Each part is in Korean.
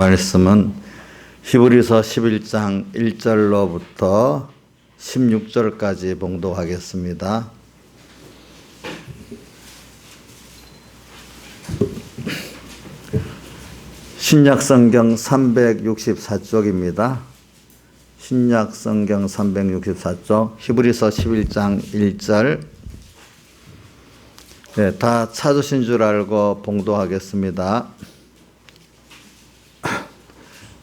말씀은 히브리서 11장 1절로부터 16절까지 봉독하겠습니다. 신약성경 364쪽입니다. 신약성경 364쪽 히브리서 11장 1절 다 찾으신 줄 알고 봉독하겠습니다.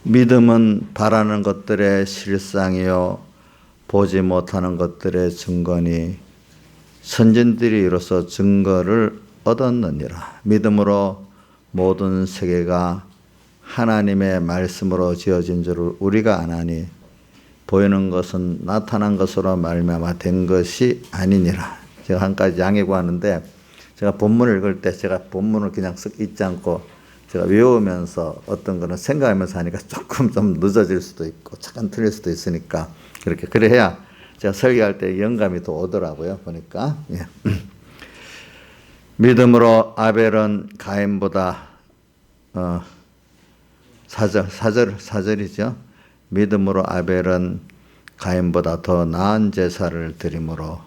믿음은 바라는 것들의 실상이요 보지 못하는 것들의 증거니 선진들이 이로써 증거를 얻었느니라. 믿음으로 모든 세계가 하나님의 말씀으로 지어진 줄을 우리가 아나니 보이는 것은 나타난 것으로 말미암아 된 것이 아니니라. 제가 한 가지 양해구하는데 제가 본문을 읽을 때 제가 본문을 그냥 쓱 읽지 않고 제가 외우면서 어떤 거는 생각하면서 하니까 조금 좀 늦어질 수도 있고 잠깐 틀릴 수도 있으니까 그래 해야 제가 설교할 때 영감이 더 오더라고요. 보니까 믿음으로 아벨은 가인보다 사절이죠. 믿음으로 아벨은 가인보다 더 나은 제사를 드림으로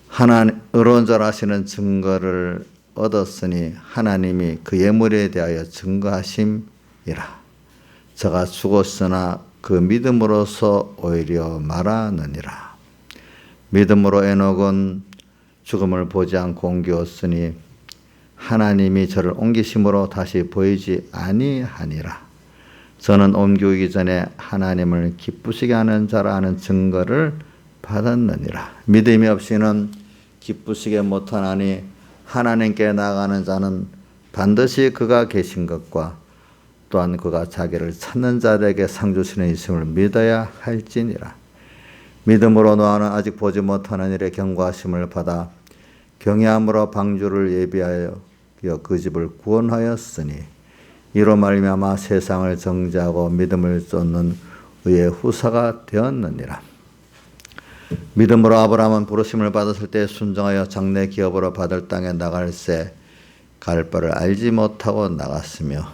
하나님 의로운 줄 아시는 증거를 얻었으니 하나님이 그 예물에 대하여 증거하심이라. 저가 죽었으나 그 믿음으로서 오히려 말하느니라. 믿음으로 에녹은 죽음을 보지 않고 옮기었으니 하나님이 저를 옮기심으로 다시 보이지 아니하니라. 저는 옮기기 전에 하나님을 기쁘시게 하는 자라는 증거를 받았느니라. 믿음이 없이는 기쁘시게 못하나니 하나님께 나아가는 자는 반드시 그가 계신 것과 또한 그가 자기를 찾는 자들에게 상 주시는 이심을 믿어야 할지니라. 믿음으로 노아는 아직 보지 못하는 일에 경고하심을 받아 경외함으로 방주를 예비하여 그 집을 구원하였으니 이로 말미암아 세상을 정죄하고 믿음을 쫓는 의의 후사가 되었느니라. 믿음으로 아브라함은 부르심을 받았을 때 순종하여 장래 기업으로 받을 땅에 나갈새 갈 바를 알지 못하고 나갔으며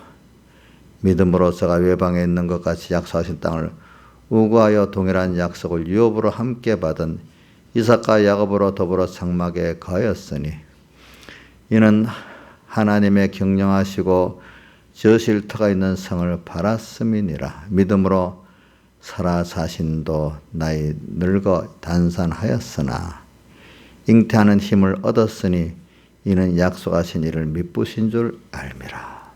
믿음으로 저가 외방에 있는 것 같이 약속하신 땅을 우구하여 동일한 약속을 유업으로 함께 받은 이삭과 야곱으로 더불어 장막에 거하였으니 이는 하나님의 경영하시고 지으실 터가 있는 성을 바랐음이니라. 믿음으로 사라 자신도 나이 늙어 단산하였으나 잉태하는 힘을 얻었으니 이는 약속하신 이를 미쁘신 줄 알미라.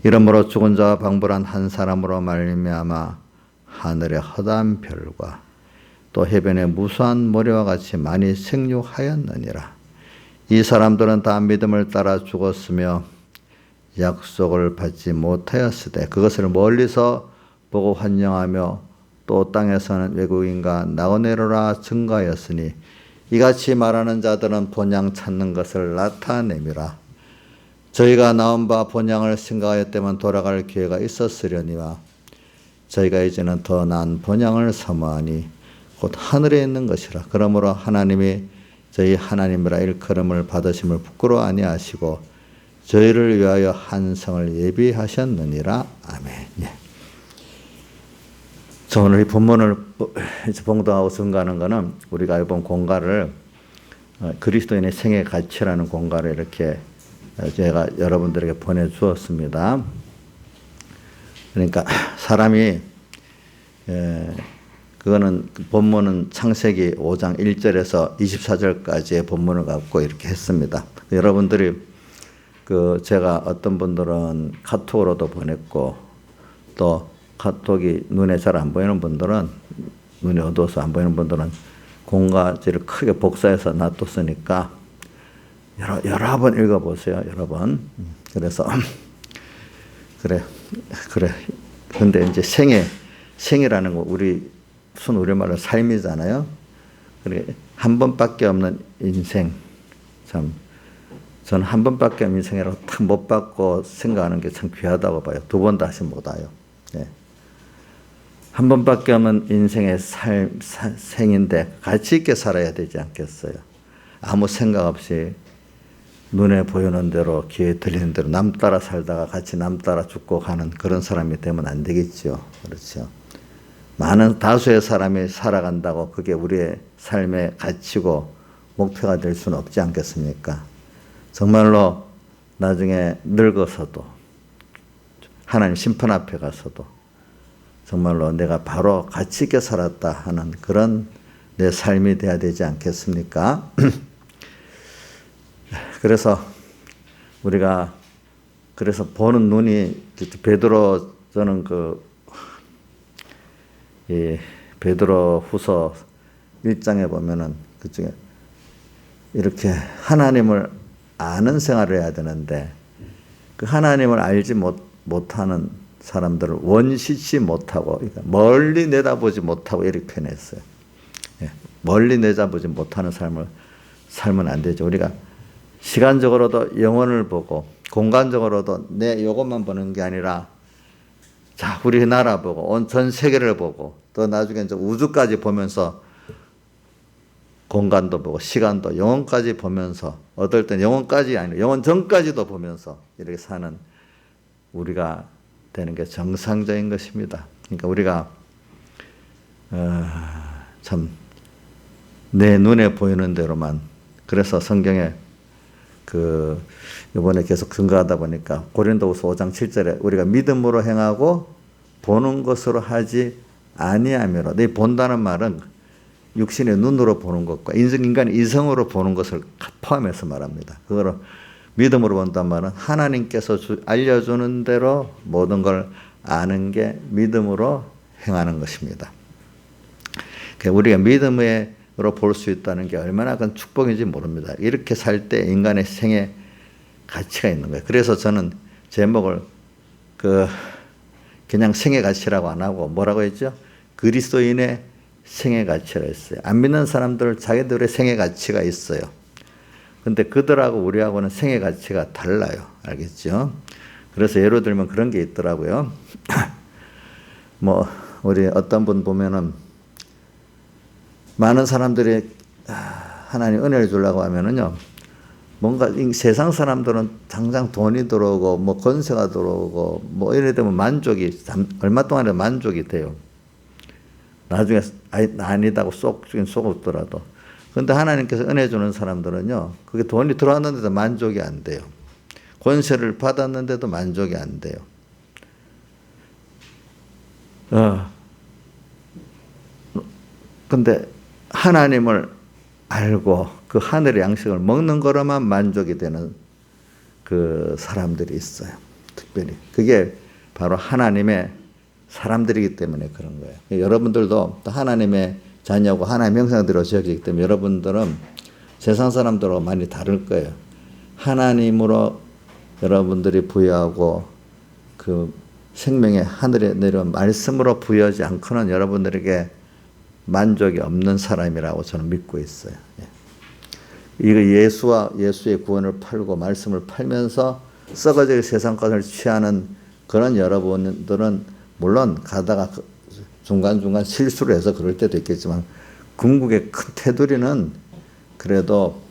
이러므로 죽은 자와 방불한 한 사람으로 말미암아 하늘의 허다한 별과 또 해변의 무수한 모래와 같이 많이 생육하였느니라. 이 사람들은 다 믿음을 따라 죽었으며 약속을 받지 못하였으되 그것을 멀리서 보고 환영하며 또 땅에서는 외국인과 나오네로라 증거하였으니 이같이 말하는 자들은 본향 찾는 것을 나타내미라. 저희가 나온 바 본향을 생각하였다면 돌아갈 기회가 있었으려니와 저희가 이제는 더 나은 본향을 사모하니 곧 하늘에 있는 것이라. 그러므로 하나님이 저희 하나님이라 일컬음을 받으심을 부끄러워 아니하시고 저희를 위하여 한 성을 예비하셨느니라. 아멘. 예. 저 오늘 이 본문을 봉독하고 증거하는 것은 우리가 이번 공가를 그리스도인의 생애 가치라는 공가를 이렇게 제가 여러분들에게 보내주었습니다. 그러니까 사람이 그거는 본문은 창세기 5장 1절에서 24절까지의 본문을 갖고 이렇게 했습니다. 여러분들이 제가 어떤 분들은 카톡으로도 보냈고 또 카톡이 눈에 잘 안 보이는 분들은 눈이 어두워서 안 보이는 분들은 공가지를 크게 복사해서 놔뒀으니까 여러 번 읽어보세요. 여러 번. 그래서 그래. 근데 이제 생이라는 거 우리 순우리말로 삶이잖아요. 그래 한 번밖에 없는 인생 참 저는 한 번밖에 없는 인생이라고 딱 못 받고 생각하는 게 참 귀하다고 봐요. 두 번 다시 못 와요. 네. 한 번밖에 없는 인생의 생인데 가치 있게 살아야 되지 않겠어요? 아무 생각 없이 눈에 보이는 대로 귀에 들리는 대로 남 따라 살다가 같이 남 따라 죽고 가는 그런 사람이 되면 안 되겠죠. 그렇죠. 많은 다수의 사람이 살아간다고 그게 우리의 삶의 가치고 목표가 될 수는 없지 않겠습니까? 정말로 나중에 늙어서도 하나님 심판 앞에 가서도 정말로 내가 바로 가치 있게 살았다 하는 그런 내 삶이 돼야 되지 않겠습니까? 그래서 우리가 그래서 보는 눈이 베드로 저는 베드로 후서 1장에 보면은 그중에 이렇게 하나님을 아는 생활을 해야 되는데 그 하나님을 알지 못하는 사람들을 원시치 못하고 그러니까 멀리 내다보지 못하고 이렇게 표현했어요. 멀리 내다보지 못하는 삶을 살면 안 되죠. 우리가 시간적으로도 영혼을 보고 공간적으로도 내 이것만 보는 게 아니라 자 우리 나라 보고 온 전 세계를 보고 또 나중에 이제 우주까지 보면서 공간도 보고 시간도 영혼까지 보면서 어떨 땐 영혼까지 아니라 영혼 전까지도 보면서 이렇게 사는 우리가 되는 게 정상적인 것입니다. 그러니까 우리가 참 내 눈에 보이는 대로만 그래서 성경에 이번에 계속 증거하다 보니까 고린도후서 5장 7절에 우리가 믿음으로 행하고 보는 것으로 하지 아니하므로. 이 본다는 말은 육신의 눈으로 보는 것과 인간의 이성으로 보는 것을 포함해서 말합니다. 그거를 믿음으로 본다는 말은 하나님께서 알려주는 대로 모든 걸 아는 게 믿음으로 행하는 것입니다. 우리가 믿음으로 볼 수 있다는 게 얼마나 큰 축복인지 모릅니다. 이렇게 살 때 인간의 생에 가치가 있는 거예요. 그래서 저는 제목을 그냥 생의 가치라고 안 하고 뭐라고 했죠? 그리스도인의 생의 가치라 했어요. 안 믿는 사람들 자기들의 생의 가치가 있어요. 근데 그들하고 우리하고는 생의 가치가 달라요. 알겠죠? 그래서 예로 들면 그런 게 있더라고요. 우리 어떤 분 보면은 많은 사람들이 하나님 은혜를 주려고 하면은요, 뭔가 세상 사람들은 당장 돈이 들어오고 권세가 들어오고 이래 되면 만족이 얼마 동안에 만족이 돼요. 나중에 아니다고 쏙더라도. 그런데 하나님께서 은혜 주는 사람들은요, 그게 돈이 들어왔는데도 만족이 안 돼요. 권세를 받았는데도 만족이 안 돼요. 근데 하나님을 알고 그 하늘의 양식을 먹는 거로만 만족이 되는 그 사람들이 있어요. 특별히. 그게 바로 하나님의 사람들이기 때문에 그런 거예요. 여러분들도 하나님의 자녀고 하나님의 형상대로 지어지기 때문에 여러분들은 세상 사람들하고 많이 다를 거예요. 하나님으로 여러분들이 부여하고 그 생명의 하늘에 내려온 말씀으로 부여하지 않고는 여러분들에게 만족이 없는 사람이라고 저는 믿고 있어요. 이거 예수와 예수의 구원을 팔고 말씀을 팔면서 썩어질 세상 것을 취하는 그런 여러분들은 물론 가다가 중간중간 실수를 해서 그럴 때도 있겠지만 궁극의 큰 테두리는 그래도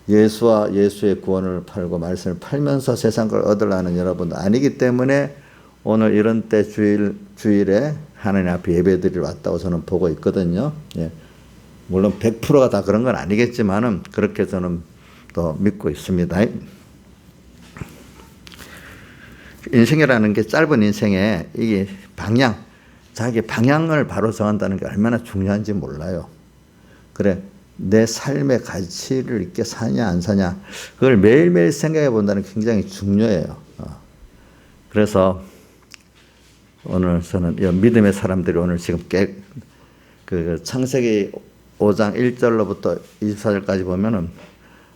예수와 예수의 구원을 팔고 말씀을 팔면서 세상 걸 얻으려는 여러분도 아니기 때문에 오늘 이런 때 주일에 하나님 앞에 예배드리러 왔다고 저는 보고 있거든요. 물론 100%가 다 그런 건 아니겠지만은 그렇게 저는 또 믿고 있습니다. 인생이라는 게 짧은 인생에 이게 자기 방향을 바로 정한다는 게 얼마나 중요한지 몰라요. 그래, 내 삶의 가치를 있게 사냐 안 사냐 그걸 매일매일 생각해 본다는 게 굉장히 중요해요. 그래서 오늘 저는 믿음의 사람들이 오늘 지금 창세기 5장 1절로부터 24절까지 보면은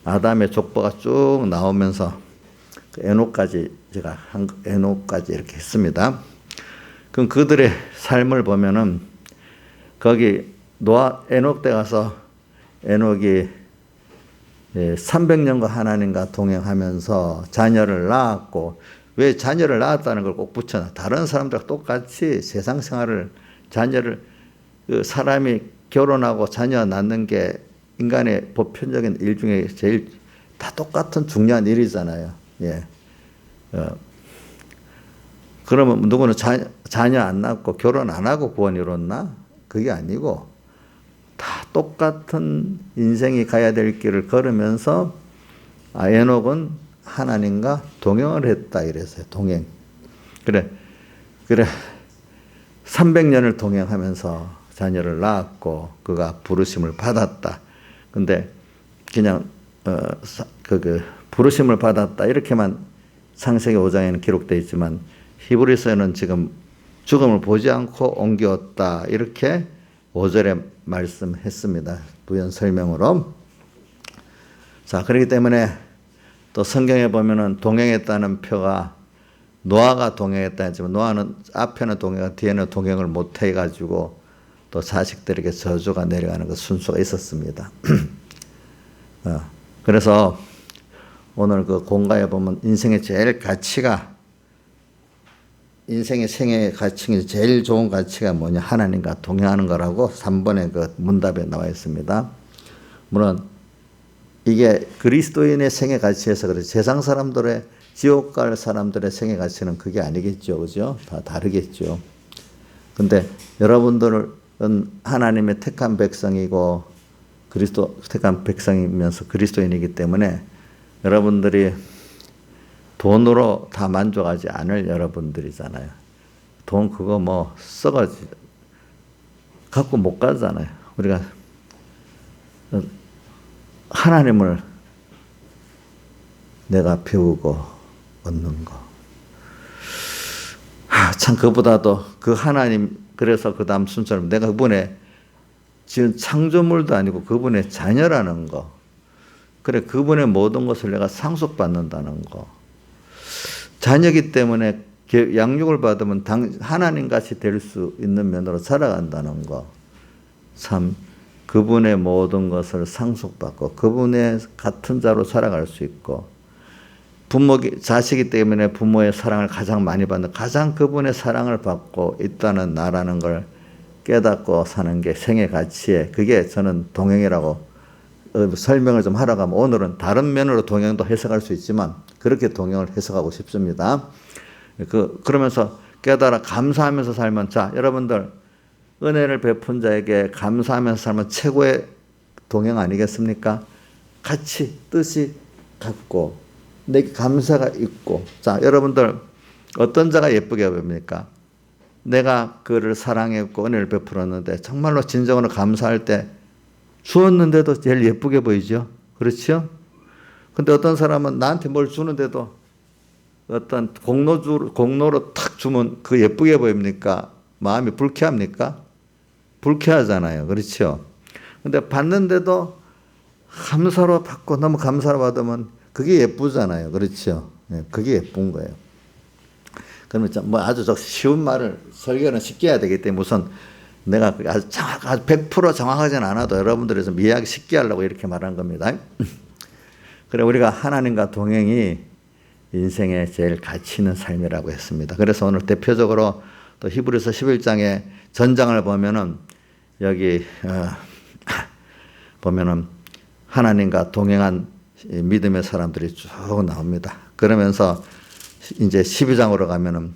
아담의 족보가 쭉 나오면서 에녹까지 제가 에녹까지 이렇게 했습니다. 그럼 그들의 삶을 보면은 거기 에녹 때 가서 에녹이 300년과 하나님과 동행하면서 자녀를 낳았고 왜 자녀를 낳았다는 걸 꼭 붙여놔. 다른 사람들과 똑같이 세상 생활을 사람이 결혼하고 자녀 낳는 게 인간의 보편적인 일 중에 제일 다 똑같은 중요한 일이잖아요. 예. 그러면 누구는 자녀 안 낳고 결혼 안 하고 구원 이뤘나? 그게 아니고 다 똑같은 인생이 가야 될 길을 걸으면서 에녹은 하나님과 동행을 했다 이랬어요. 동행. 그래 300년을 동행하면서 자녀를 낳았고 그가 부르심을 받았다. 근데 그냥 부르심을 받았다 이렇게만 창세기 5장에는 기록되어 있지만 히브리서에는 지금 죽음을 보지 않고 옮겼다 이렇게 5절에 말씀했습니다. 부연 설명으로. 자, 그렇기 때문에 또 성경에 보면은 동행했다는 표가 노아가 동행했다 했지만 노아는 앞에는 동행하고 뒤에는 동행을 못 해가지고 또 자식들에게 저주가 내려가는 그 순서가 있었습니다. 그래서 오늘 그 공가에 보면 인생의 제일 가치가 인생의 생애의 가치 제일 좋은 가치가 뭐냐 하나님과 동행하는 거라고 3번의 그 문답에 나와 있습니다. 물론 이게 그리스도인의 생애 가치에서 그래 세상 사람들의 지옥 갈 사람들의 생애 가치는 그게 아니겠죠, 그죠? 다 다르겠죠. 근데 여러분들은 하나님의 택한 백성이고 그리스도 택한 백성이면서 그리스도인이기 때문에 여러분들이 돈으로 다 만족하지 않을 여러분들이잖아요. 돈 그거 뭐 써가지고 갖고 못 가잖아요. 우리가 하나님을 내가 배우고 얻는 거. 참 그보다도 그 하나님 그래서 그 다음 순서는 내가 그분의 지은 창조물도 아니고 그분의 자녀라는 거. 그래 그분의 모든 것을 내가 상속받는다는 거. 자녀이기 때문에 양육을 받으면 하나님같이 될 수 있는 면으로 살아간다는 거. 참 그분의 모든 것을 상속받고 그분의 같은 자로 살아갈 수 있고 자식이기 때문에 부모의 사랑을 가장 많이 받는 가장 그분의 사랑을 받고 있다는 나라는 걸 깨닫고 사는 게 생애 가치에 그게 저는 동행이라고 설명을 좀 하러 가면 오늘은 다른 면으로 동행도 해석할 수 있지만 그렇게 동행을 해석하고 싶습니다. 그러면서 깨달아 감사하면서 살면 자 여러분들 은혜를 베푼 자에게 감사하면서 살면 최고의 동행 아니겠습니까? 같이 뜻이 같고 내게 감사가 있고 자 여러분들 어떤 자가 예쁘게 보입니까? 내가 그를 사랑했고 은혜를 베풀었는데 정말로 진정으로 감사할 때 주었는데도 제일 예쁘게 보이죠? 그렇죠? 근데 어떤 사람은 나한테 뭘 주는데도 어떤 공로로 탁 주면 그 예쁘게 보입니까? 마음이 불쾌합니까? 불쾌하잖아요. 그렇죠? 근데 받는데도 감사로 받고 너무 감사로 받으면 그게 예쁘잖아요. 그렇죠? 그게 예쁜 거예요. 그러면 뭐 아주 쉬운 말을 설교는 쉽게 해야 되기 때문에 우선 내가 아주 100% 정확하지는 않아도 여러분들이 좀 이해하기 쉽게 하려고 이렇게 말한 겁니다. 그래 우리가 하나님과 동행이 인생의 제일 가치 있는 삶이라고 했습니다. 그래서 오늘 대표적으로 또 히브리서 11장의 전장을 보면은 여기 보면은 하나님과 동행한 믿음의 사람들이 쭉 나옵니다. 그러면서 이제 12장으로 가면은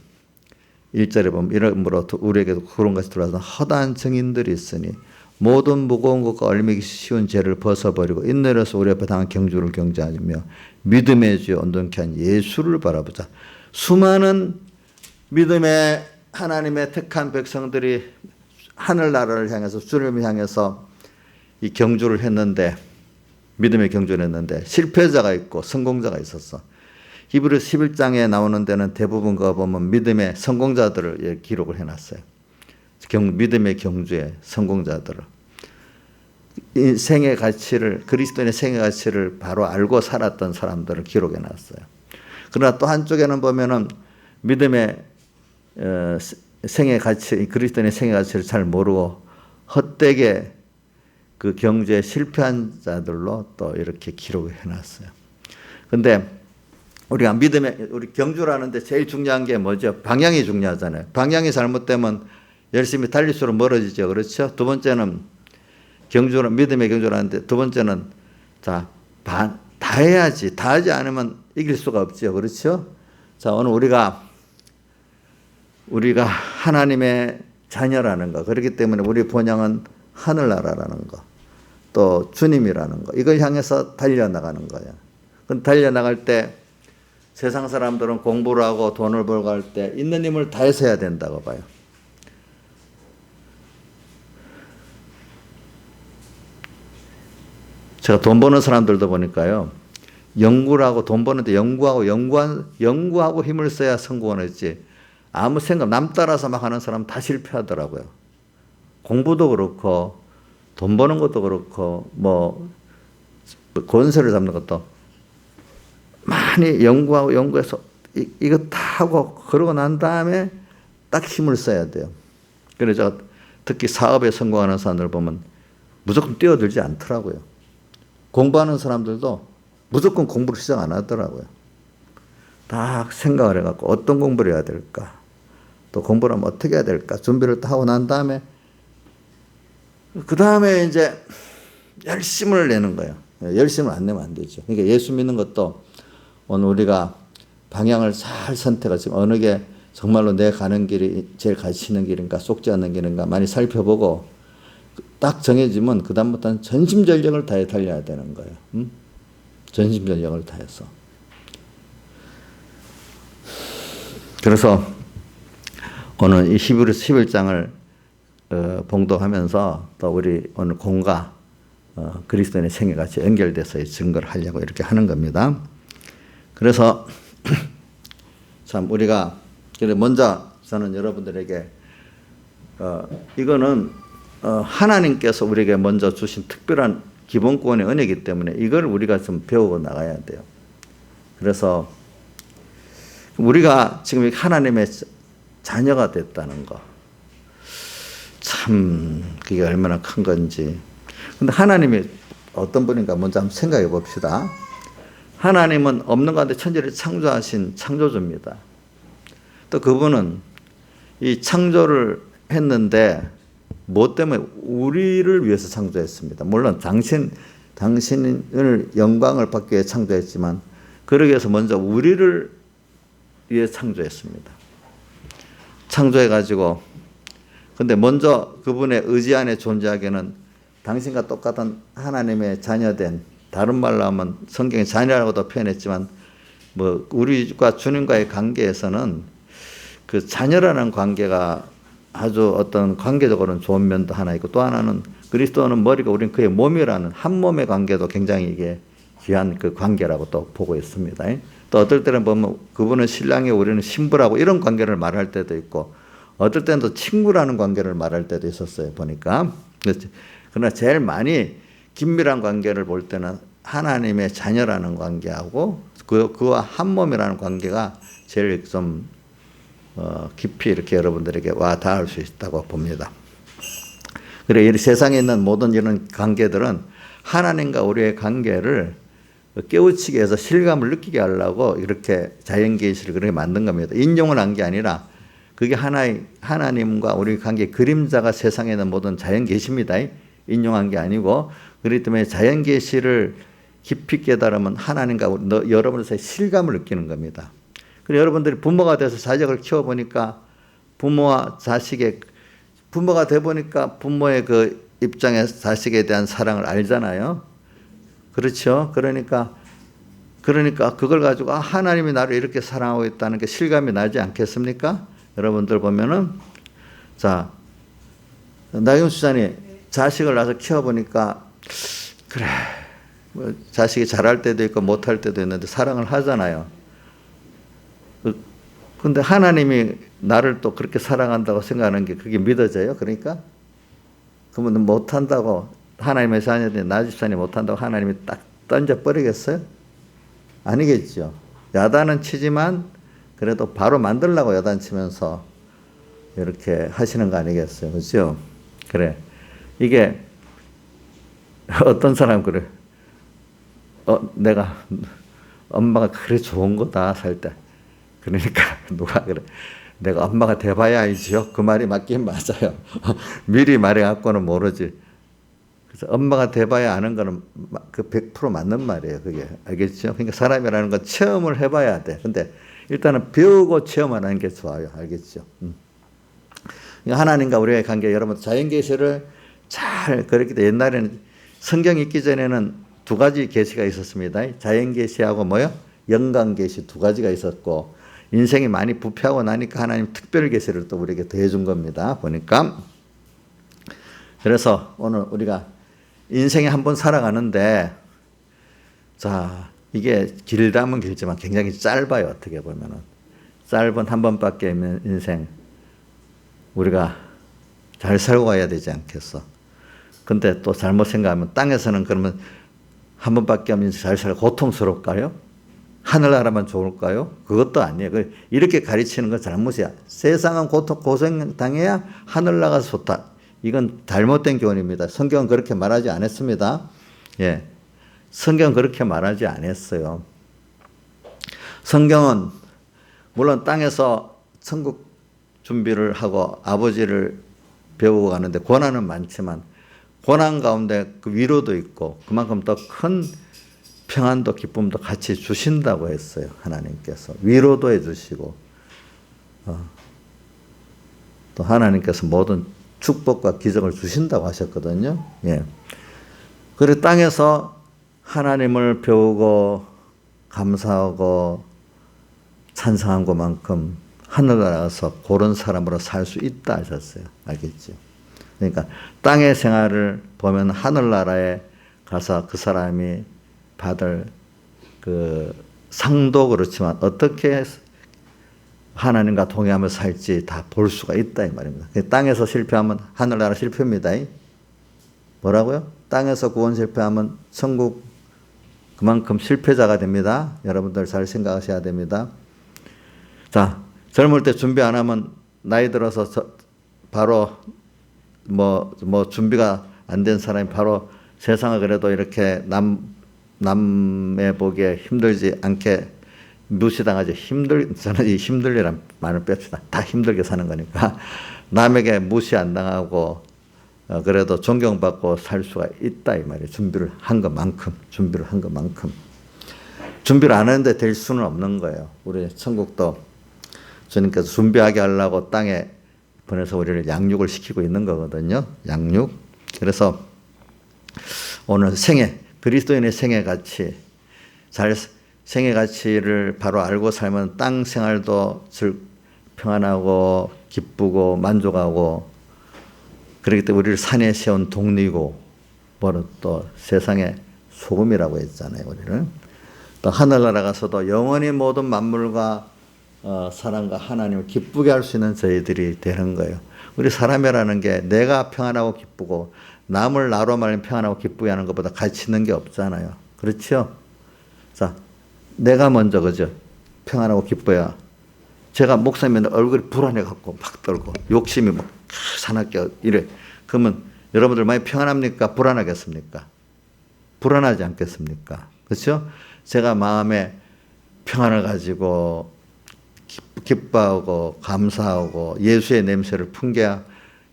1절에 보면 이러므로 우리에게도 그런 것이 들어와서 허다한 증인들이 있으니 모든 무거운 것과 얼매기 쉬운 죄를 벗어버리고 인내로서 우리 앞에 당한 경주를 경주하며 믿음의 주에 온전케 한 예수를 바라보자. 수많은 믿음의 하나님의 택한 백성들이 하늘나라를 향해서 주님을 향해서 이 경주를 했는데 믿음의 경주를 했는데 실패자가 있고 성공자가 있었어. 히브리서 11장에 나오는 데는 대부분 거 보면 믿음의 성공자들을 기록을 해놨어요. 믿음의 경주의 성공자들을. 생의 가치를 그리스도인의 생의 가치를 바로 알고 살았던 사람들을 기록해놨어요. 그러나 또 한쪽에는 보면은 믿음의 생의 가치 그리스도인의 생의 가치를 잘 모르고 헛되게 그 경주에 실패한 자들로 또 이렇게 기록을 해놨어요. 근데 우리가 우리 경주를 하는데 제일 중요한 게 뭐죠? 방향이 중요하잖아요. 방향이 잘못되면 열심히 달릴수록 멀어지죠. 그렇죠? 두 번째는 믿음의 경주를 하는데 두 번째는 다 해야지. 다 하지 않으면 이길 수가 없죠. 그렇죠? 자, 오늘 우리가 하나님의 자녀라는 거. 그렇기 때문에 우리 본향은 하늘나라라는 거. 또 주님이라는 거. 이걸 향해서 달려나가는 거예요. 근데 달려나갈 때 세상 사람들은 공부를 하고 돈을 벌고 할 때 있는 힘을 다해서 해야 된다고 봐요. 제가 돈 버는 사람들도 보니까요. 연구를 하고 돈 버는데 연구하고 힘을 써야 성공을 했지. 아무 생각, 남 따라서 막 하는 사람 다 실패하더라고요. 공부도 그렇고, 돈 버는 것도 그렇고, 권세를 잡는 것도 많이 연구해서 이거 다 하고, 그러고 난 다음에 딱 힘을 써야 돼요. 그래서 특히 사업에 성공하는 사람들 보면 무조건 뛰어들지 않더라고요. 공부하는 사람들도 무조건 공부를 시작 안 하더라고요. 다 생각을 해갖고 어떤 공부를 해야 될까? 또 공부를 하면 어떻게 해야 될까? 준비를 다 하고 난 다음에 그 다음에 이제 열심을 내는 거예요. 열심을 안 내면 안 되죠. 그러니까 예수 믿는 것도 오늘 우리가 방향을 잘 선택하지 어느 게 정말로 내 가는 길이 제일 가치 있는 길인가 속지 않는 길인가 많이 살펴보고 딱 정해지면 그 다음부터는 전심전력을 다해 달려야 되는 거예요. 전심전력을 다해서. 그래서 오늘 이 히브리서 11장을 봉독하면서 또 우리 오늘 공과 그리스도인의 생애 같이 연결돼서 증거를 하려고 이렇게 하는 겁니다. 그래서 참 우리가 먼저 저는 여러분들에게 이거는 하나님께서 우리에게 먼저 주신 특별한 기본권의 은혜이기 때문에 이걸 우리가 좀 배우고 나가야 돼요. 그래서 우리가 지금 하나님의 자녀가 됐다는 거. 참 그게 얼마나 큰 건지. 근데 하나님이 어떤 분인가 먼저 한번 생각해 봅시다. 하나님은 없는 가운데 천지를 창조하신 창조주입니다. 또 그분은 이 창조를 했는데 뭐 때문에 우리를 위해서 창조했습니다. 물론 당신을 영광을 받기 위해 창조했지만 그러기 위해서 먼저 우리를 위해 창조했습니다. 창조해가지고 근데 먼저 그분의 의지 안에 존재하기에는 당신과 똑같은 하나님의 자녀된 다른 말로 하면 성경에 자녀라고도 표현했지만 우리가 주님과의 관계에서는 그 자녀라는 관계가 아주 어떤 관계적으로는 좋은 면도 하나 있고 또 하나는 그리스도는 머리가 우리는 그의 몸이라는 한 몸의 관계도 굉장히 이게 귀한 그 관계라고 또 보고 있습니다. 또 어떨 때는 보면 그분은 신랑이 우리는 신부라고 이런 관계를 말할 때도 있고 어떨 때는 또 친구라는 관계를 말할 때도 있었어요. 보니까. 그러나 제일 많이 긴밀한 관계를 볼 때는 하나님의 자녀라는 관계하고 그와 한 몸이라는 관계가 제일 좀 깊이 이렇게 여러분들에게 와 닿을 수 있다고 봅니다. 그래 이 세상에 있는 모든 이런 관계들은 하나님과 우리의 관계를 깨우치게 해서 실감을 느끼게 하려고 이렇게 자연계시를 그렇게 만든 겁니다. 인용을 한 게 아니라 그게 하나님과 우리 관계 그림자가 세상에 있는 모든 자연계시입니다. 인용한 게 아니고 그렇기 때문에 자연계시를 깊이 깨달으면 하나님과 여러분의 실감을 느끼는 겁니다. 그리고 여러분들이 부모가 돼서 자식을 키워보니까 부모가 돼보니까 부모의 그 입장에서 자식에 대한 사랑을 알잖아요. 그렇죠? 그러니까 그걸 가지고 하나님이 나를 이렇게 사랑하고 있다는 게 실감이 나지 않겠습니까? 여러분들 보면은 자 나경수 자님 자식을 낳아서 키워보니까 그래 자식이 잘할 때도 있고 못할 때도 있는데 사랑을 하잖아요. 근데 하나님이 나를 또 그렇게 사랑한다고 생각하는 게 그게 믿어져요? 그러니까 그러면 못한다고 하나님의 자녀들이 나 집사님 못한다고 하나님이 딱 던져버리겠어요? 아니겠죠. 야단은 치지만 그래도 바로 만들려고 야단 치면서 이렇게 하시는 거 아니겠어요? 그렇죠? 그래. 이게 어떤 사람 그래. 내가 엄마가 그래 좋은 거다 살 때. 그러니까 누가 그래. 내가 엄마가 돼봐야 알지요. 그 말이 맞긴 맞아요. 미리 말해갖고는 모르지. 엄마가 돼봐야 아는 거는 그 100% 맞는 말이에요. 그게. 알겠죠? 그러니까 사람이라는 건 체험을 해봐야 돼. 근데 일단은 배우고 체험하는 게 좋아요. 알겠죠? 하나님과 우리의 관계, 여러분 자연계시를 잘 그렇기 때문에 옛날에는 성경 읽기 전에는 두 가지 계시가 있었습니다. 자연계시하고 뭐요? 영광계시 두 가지가 있었고 인생이 많이 부패하고 나니까 하나님 특별계시를 또 우리에게 더해준 겁니다. 보니까. 그래서 오늘 우리가 인생에 한 번 살아가는데 자 이게 길다면 길지만 굉장히 짧아요. 어떻게 보면은 짧은 한 번밖에 없는 인생 우리가 잘 살고 가야 되지 않겠어. 근데 또 잘못 생각하면 땅에서는 그러면 한 번밖에 없는 잘 살고 고통스러울까요? 하늘나라만 좋을까요? 그것도 아니에요. 이렇게 가르치는 건 잘못이야. 세상은 고생 당해야 하늘나라가 좋다. 이건 잘못된 교훈입니다. 성경은 그렇게 말하지 않았습니다. 예. 성경은 그렇게 말하지 않았어요. 성경은 물론 땅에서 천국 준비를 하고 아버지를 배우고 가는데 고난은 많지만 고난 가운데 그 위로도 있고 그만큼 더 큰 평안도 기쁨도 같이 주신다고 했어요. 하나님께서 위로도 해주시고 또 하나님께서 모든 축복과 기적을 주신다고 하셨거든요. 예. 그리고 땅에서 하나님을 배우고 감사하고 찬송한 것만큼 하늘나라에서 그런 사람으로 살 수 있다 하셨어요. 알겠죠? 그러니까 땅의 생활을 보면 하늘나라에 가서 그 사람이 받을 그 상도 그렇지만 어떻게 하나님과 동행하며 살지 다 볼 수가 있다 이 말입니다. 땅에서 실패하면 하늘나라 실패입니다. 뭐라고요? 땅에서 구원 실패하면 천국 그만큼 실패자가 됩니다. 여러분들 잘 생각하셔야 됩니다. 자, 젊을 때 준비 안 하면 나이 들어서 바로 뭐 준비가 안 된 사람이 바로 세상을 그래도 이렇게 남의 보기에 힘들지 않게 무시당하지 저는 이 힘들리란 말을 뺍시다. 다 힘들게 사는 거니까 남에게 무시 안 당하고 그래도 존경받고 살 수가 있다 이 말이에요. 준비를 한 것만큼 준비를 안 하는데 될 수는 없는 거예요. 우리 천국도 주님께서 준비하게 하려고 땅에 보내서 우리를 양육을 시키고 있는 거거든요. 양육. 그래서 오늘 그리스도인의 생애 가치 생애 가치를 바로 알고 살면 땅 생활도 평안하고 기쁘고 만족하고 그렇기 때문에 우리를 산에 세운 독리고 또 세상의 소금이라고 했잖아요. 우리를 또 하늘나라 가서도 영원히 모든 만물과 사람과 하나님을 기쁘게 할 수 있는 저희들이 되는 거예요. 우리 사람이라는 게 내가 평안하고 기쁘고 남을 나로 말하면 평안하고 기쁘게 하는 것보다 가치 있는 게 없잖아요. 그렇죠? 자, 내가 먼저 그죠? 평안하고 기뻐야. 제가 목사님인데 얼굴이 불안해갖고 막 떨고 욕심이 막 사납게 이래. 그러면 여러분들 많이 평안합니까? 불안하겠습니까? 불안하지 않겠습니까? 그렇죠? 제가 마음에 평안을 가지고 기뻐하고 감사하고 예수의 냄새를 풍겨야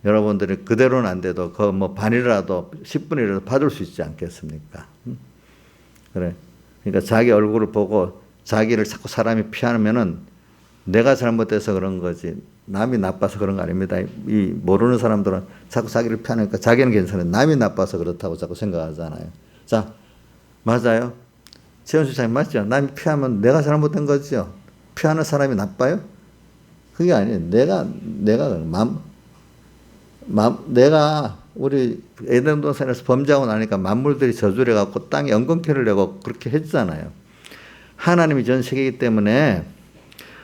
여러분들이 그대로는 안 돼도 그 뭐 반이라도 10분이라도 받을 수 있지 않겠습니까? 그래. 그러니까 자기 얼굴을 보고 자기를 자꾸 사람이 피하면은 내가 잘못돼서 그런 거지 남이 나빠서 그런 거 아닙니다. 이 모르는 사람들은 자꾸 자기를 피하니까 자기는 괜찮아요. 남이 나빠서 그렇다고 자꾸 생각하잖아요. 자, 맞아요. 최원수 장님 맞죠? 남이 피하면 내가 잘못된 거죠. 피하는 사람이 나빠요? 그게 아니에요. 내가 우리 에덴 동산에서 범죄하고 나니까 만물들이 저주를 해갖고 땅에 엉겅퀴를 내고 그렇게 했잖아요. 하나님이 전 세계이기 때문에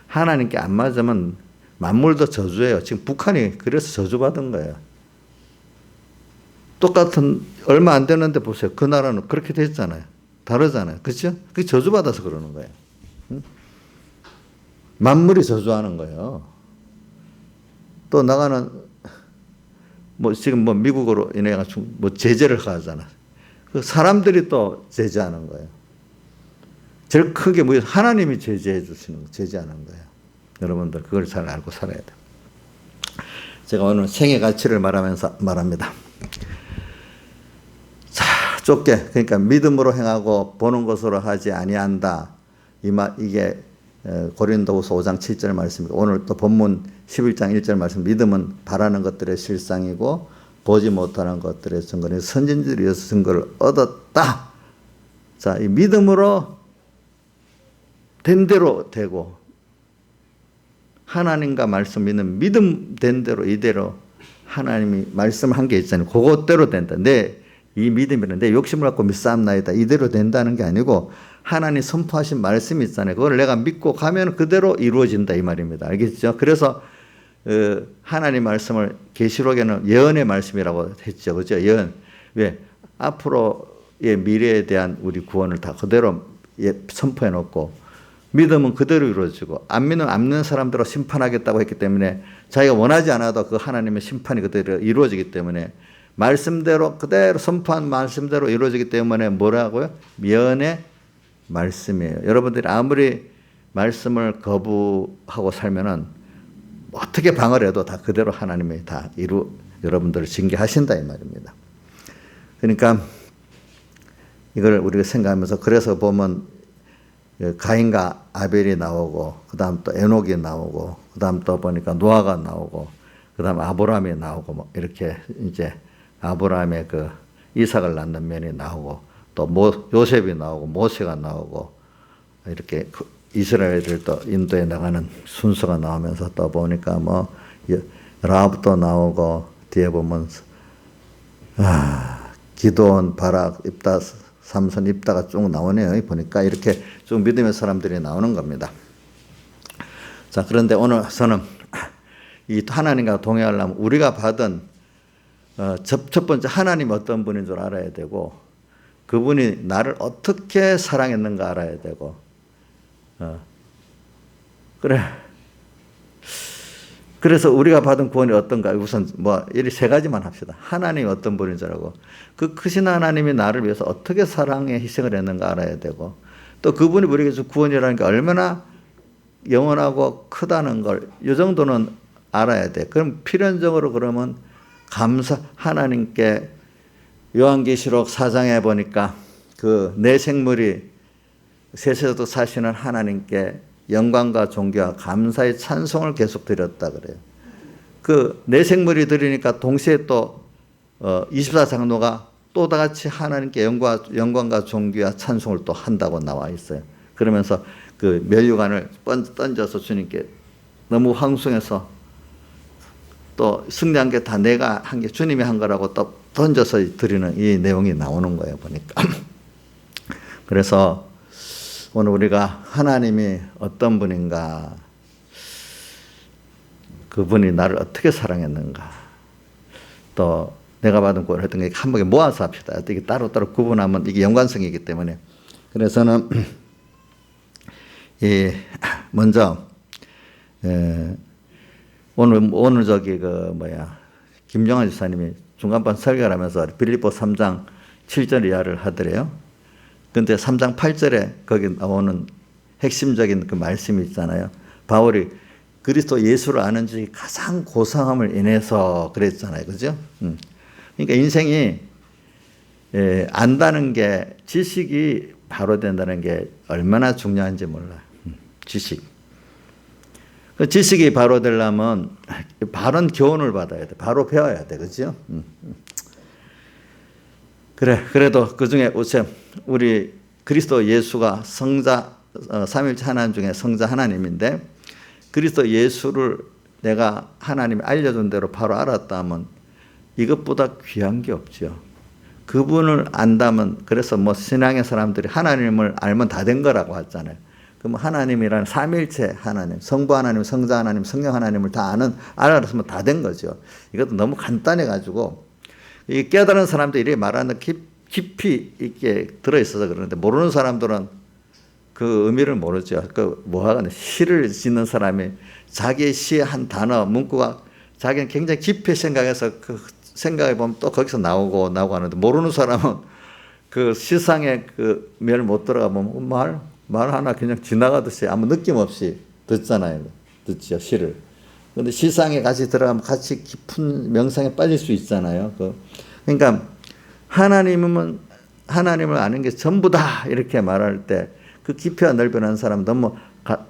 하나님께 안 맞으면 만물도 저주해요. 지금 북한이 그래서 저주받은 거예요. 똑같은 얼마 안 되는데 보세요. 그 나라는 그렇게 됐잖아요. 다르잖아요. 그렇죠? 그게 저주받아서 그러는 거예요. 만물이 저주하는 거예요. 또 나가는 지금 미국으로 인해 가지고 제재를 가하잖아. 그 사람들이 또 제재하는 거예요. 제일 크게 하나님이 제재해 주시는 거, 제재하는 거예요. 여러분들 그걸 잘 알고 살아야 돼요. 제가 오늘 생애 가치를 말하면서 말합니다. 좁게, 그러니까 믿음으로 행하고 보는 것으로 하지 아니한다. 이게 고린도후서 5장 7절 말씀이고, 오늘 또 본문 11장 1절 말씀, 믿음은 바라는 것들의 실상이고 보지 못하는 것들의 증거는 선진들이 위해서 증거를 얻었다. 자, 이 믿음으로 된 대로 되고, 하나님과 말씀 믿는 믿음 된 대로 이대로 하나님이 말씀한 게 있잖아요. 그것대로 된다. 이 믿음이란 내 욕심을 갖고 믿사옵나이다. 이대로 된다는 게 아니고 하나님 선포하신 말씀이 있잖아요. 그걸 내가 믿고 가면 그대로 이루어진다 이 말입니다. 알겠죠? 그래서 하나님 말씀을 계시록에는 예언의 말씀이라고 했죠. 그죠? 예언. 왜? 앞으로의 미래에 대한 우리 구원을 다 그대로 선포해 놓고, 믿음은 그대로 이루어지고, 안 믿는 안 믿는 사람들을 심판하겠다고 했기 때문에 자기가 원하지 않아도 그 하나님의 심판이 그대로 이루어지기 때문에, 말씀대로 그대로 선포한 말씀대로 이루어지기 때문에 뭐라고요? 예언의 말씀이에요. 여러분들이 아무리 말씀을 거부하고 살면은 어떻게 방어를 해도 다 그대로 하나님이 다 여러분들을 징계하신다 이 말입니다. 그러니까 이걸 우리가 생각하면서, 그래서 보면 가인과 아벨이 나오고, 그 다음 또 에녹이 나오고, 그 다음 또 보니까 노아가 나오고, 그 다음 아브라함이 나오고, 뭐 이렇게 이제 아브라함의 그 이삭을 낳는 면이 나오고, 또 요셉이 나오고, 모세가 나오고, 이렇게 이스라엘들 또 인도에 나가는 순서가 나오면서 또 보니까 뭐 라합도 나오고, 뒤에 보면 기드온, 바락, 입다, 삼손, 입다가 쭉 나오네요. 보니까 이렇게 쭉 믿음의 사람들이 나오는 겁니다. 자, 그런데 오늘 저는 이 하나님과 동행하려면 우리가 받은 첫 번째 하나님 어떤 분인 줄 알아야 되고, 그분이 나를 어떻게 사랑했는가 알아야 되고, 그래서 우리가 받은 구원이 어떤가, 우선 이 세 가지만 합시다. 하나님이 어떤 분인 줄 알고, 그 크신 하나님이 나를 위해서 어떻게 사랑에 희생을 했는가 알아야 되고, 또 그분이 우리에게 준 구원이라는 게 얼마나 영원하고 크다는 걸, 이 정도는 알아야 돼. 그럼 필연적으로 그러면 하나님께 요한계시록 4장에 보니까 그 내 생물이 세세도 사시는 하나님께 영광과 존귀와 감사의 찬송을 계속 드렸다 그래요. 그 내 생물이 드리니까 동시에 또 24장로가 또 다 같이 하나님께 영광과 존귀와 찬송을 또 한다고 나와 있어요. 그러면서 그 면류관을 던져서 주님께 너무 황송해서, 또 승리한 게 다 내가 한 게 주님이 한 거라고 또 던져서 드리는 이 내용이 나오는 거예요, 보니까. 그래서 오늘 우리가 하나님이 어떤 분인가, 그분이 나를 어떻게 사랑했는가, 또 내가 받은 구원을 했던 게 한 번에 모아서 합시다. 이게 따로따로 구분하면 이게 연관성이기 때문에. 그래서는 먼저 오늘 김정환 지사님이 중간반 설교를 하면서 빌립보 3장 7절 이하를 하더래요. 근데 3장 8절에 거기 나오는 핵심적인 그 말씀이 있잖아요. 바울이 그리스도 예수를 아는 적이 가장 고상함을 인해서 그랬잖아요. 그죠? 그러니까 인생이 안다는 게, 지식이 바로 된다는 게 얼마나 중요한지 몰라요. 지식. 그 지식이 바로 되려면 바른 교훈을 받아야 돼. 바로 배워야 돼. 그죠? 그래도 그 중에 우리 그리스도 예수가 성자, 삼위일체 하나님 중에 성자 하나님인데, 그리스도 예수를 내가 하나님이 알려준 대로 바로 알았다면 이것보다 귀한 게 없죠. 그분을 안다면, 그래서 신앙의 사람들이 하나님을 알면 다 된 거라고 하잖아요. 그럼 하나님이란 삼위일체 하나님, 성부 하나님, 성자 하나님, 성령 하나님을 다 알았으면 다 된 거죠. 이것도 너무 간단해가지고, 이 깨달은 사람들이 말하는 깊이 있게 들어있어서 그러는데, 모르는 사람들은 그 의미를 모르죠. 시를 짓는 사람이 자기의 시의 한 단어, 문구가 자기는 굉장히 깊이 생각해서 그 생각해 보면 또 거기서 나오고 하는데, 모르는 사람은 그 시상의 그 면을 못 들어가면 말 하나 그냥 지나가듯이 아무 느낌 없이 듣잖아요. 듣죠, 시를. 근데 시상에 같이 들어가면 같이 깊은 명상에 빠질 수 있잖아요. 그러니까 하나님은 하나님을 아는 게 전부다 이렇게 말할 때 그 깊이와 넓이라는 사람 너무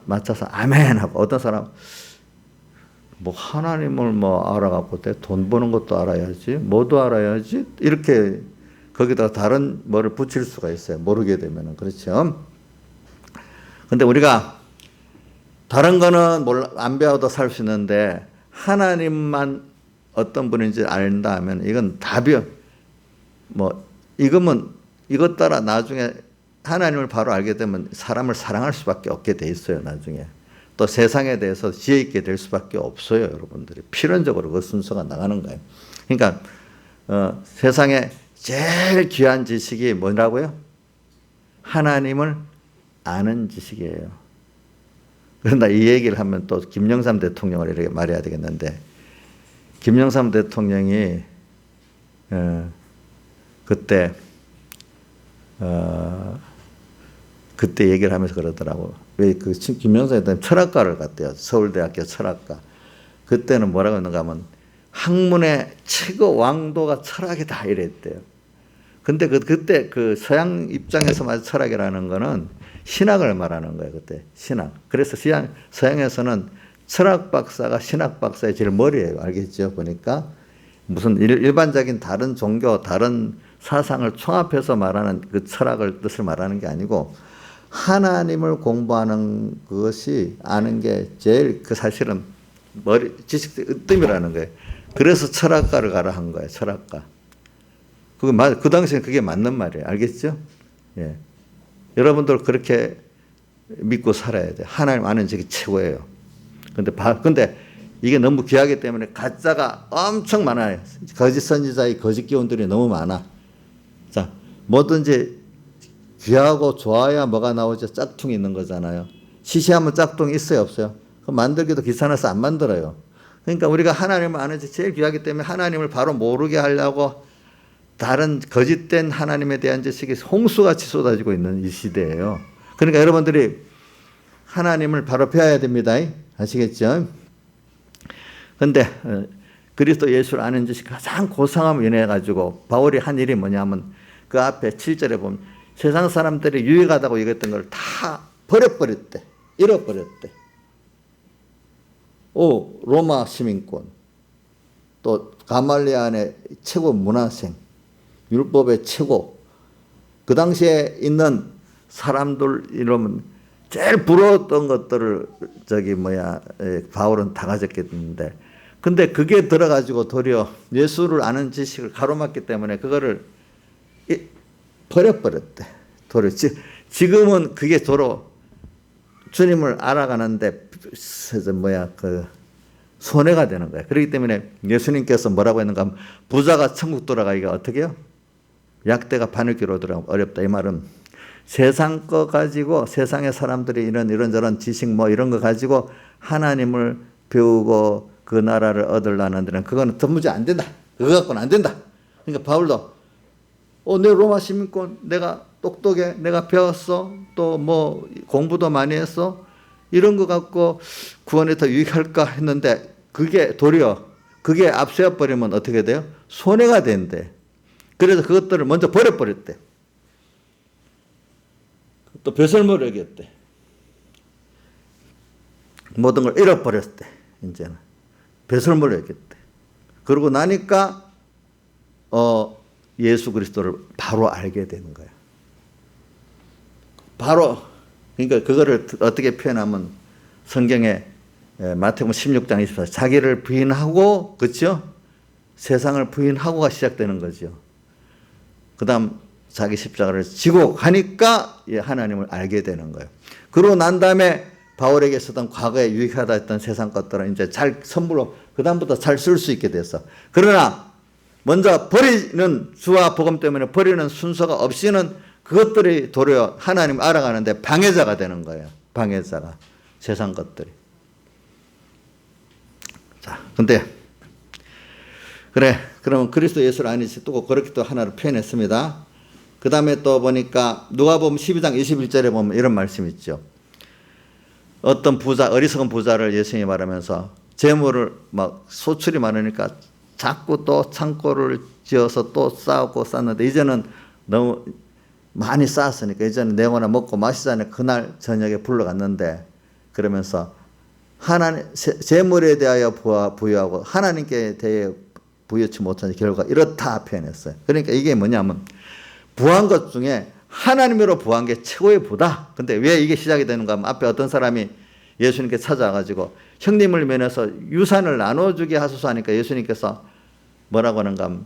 맞춰서 아멘 하고, 어떤 사람 뭐 하나님을 뭐 알아갖고 돈 버는 것도 알아야지, 뭐도 알아야지, 이렇게 거기다가 다른 뭐를 붙일 수가 있어요. 모르게 되면은. 그렇죠. 근데 우리가 다른 거는 안 배워도 살 수 있는데 하나님만 어떤 분인지 안다 하면 이건 답이, 뭐 이것 따라 나중에 하나님을 바로 알게 되면 사람을 사랑할 수밖에 없게 돼 있어요. 나중에 또 세상에 대해서 지혜 있게 될 수밖에 없어요. 여러분들이 필연적으로 그 순서가 나가는 거예요. 그러니까 세상에 제일 귀한 지식이 뭐라고요? 하나님을 아는 지식이에요. 그런데 이 얘기를 하면 또 김영삼 대통령을 이렇게 말해야 되겠는데, 김영삼 대통령이 그때 얘기를 하면서 그러더라고. 왜 그 김영삼 대통령 철학과를 갔대요. 서울대학교 철학과. 그때는 뭐라고 했는가 하면 학문의 최고 왕도가 철학이다 이랬대요. 근데 그때 그 서양 입장에서 말해서 철학이라는 거는 신학을 말하는 거예요. 그때 신학. 그래서 서양에서는 철학 박사가 신학 박사의 제일 머리예요. 알겠죠? 보니까 무슨 일반적인 다른 종교, 다른 사상을 총합해서 말하는 그 철학을 뜻을 말하는 게 아니고 하나님을 공부하는 것이 아는 게 제일 그 사실은 지식 으뜸이라는 거예요. 그래서 철학과를 가라 한 거예요. 철학과. 그 당시에 그게 맞는 말이에요. 알겠죠? 예. 여러분들 그렇게 믿고 살아야 돼. 하나님 아는 적이 최고예요. 근데 이게 너무 귀하기 때문에 가짜가 엄청 많아요. 거짓 선지자의 거짓 기운들이 너무 많아. 자, 뭐든지 귀하고 좋아야 뭐가 나오죠? 짝퉁이 있는 거잖아요. 시시하면 짝퉁이 있어요, 없어요? 만들기도 귀찮아서 안 만들어요. 그러니까 우리가 하나님을 아는 지 제일 귀하기 때문에 하나님을 바로 모르게 하려고 다른 거짓된 하나님에 대한 지식이 홍수같이 쏟아지고 있는 이 시대예요. 그러니까 여러분들이 하나님을 바로 배워야 됩니다. 아시겠죠? 그런데 그리스도 예수를 아는 지식이 가장 고상함을 인해 가지고 바울이 한 일이 뭐냐면 그 앞에 7절에 보면 세상 사람들이 유익하다고 얘기했던 걸 다 버려버렸대. 잃어버렸대. 로마 시민권, 또 가말리안의 최고 문화생, 율법의 최고, 그 당시에 있는 사람들 이러면 제일 부러웠던 것들을 바울은 다 가졌겠는데, 근데 그게 들어가지고 도리어 예수를 아는 지식을 가로막기 때문에 그거를 버려버렸대. 도리어 지금은 그게 도로 주님을 알아가는데 손해가 되는 거예요. 그렇기 때문에 예수님께서 뭐라고 했는가 하면 부자가 천국 돌아가기가 어떻게 해요? 약대가 바늘귀로 들어가면 어렵다. 이 말은 세상 거 가지고 세상의 사람들이 이런저런 지식 이런 거 가지고 하나님을 배우고 그 나라를 얻으려는 데는 그거는 도무지 안 된다. 그거 갖고는 안 된다. 그러니까 바울도 내 로마 시민권, 내가 똑똑해, 내가 배웠어, 또 공부도 많이 했어, 이런 거 갖고 구원에 더 유익할까 했는데 그게 도리어 그게 앞세워 버리면 어떻게 돼요? 손해가 된대. 그래서 그것들을 먼저 버려버렸대. 또 배설물을 여겼대. 모든 걸 잃어버렸대. 이제는 배설물을 여겼대. 그러고 나니까 예수 그리스도를 바로 알게 되는 거예요. 바로. 그러니까 그거를 어떻게 표현하면 성경에 마태복음 16장 24절 자기를 부인하고, 그렇죠? 세상을 부인하고가 시작되는 거죠. 그 다음 자기 십자가를 지고 가니까 하나님을 알게 되는 거예요. 그러고 난 다음에 바울에게 쓰던 과거에 유익하다 했던 세상 것들은 이제 잘 선물로 그 다음부터 잘 쓸 수 있게 됐어. 그러나 먼저 버리는, 주와 복음 때문에 버리는 순서가 없이는 그것들이 도리어 하나님 알아가는데 방해자가 되는 거예요. 방해자가. 세상 것들이. 자, 근데 그래, 그러면 그리스도 예수를 아니지 또 그렇게 또 하나를 표현했습니다. 그 다음에 또 보니까 누가복음 12장 21절에 보면 이런 말씀이 있죠. 어떤 어리석은 부자를 예수님이 말하면서 재물을 소출이 많으니까 자꾸 또 창고를 지어서 또 쌓고 쌓는데 이제는 너무 많이 쌓았으니까 예전에 내거나 먹고 마시자니 그날 저녁에 불러갔는데 그러면서 하나님 재물에 대하여 부여하고 하나님께 대해 부여치 못한 결과 이렇다 표현했어요. 그러니까 이게 뭐냐면 부한 것 중에 하나님으로 부한 게 최고의 부다. 근데 왜 이게 시작이 되는가 하면 앞에 어떤 사람이 예수님께 찾아와가지고 형님을 면해서 유산을 나눠주게 하소서 하니까 예수님께서 뭐라고 하는가 하면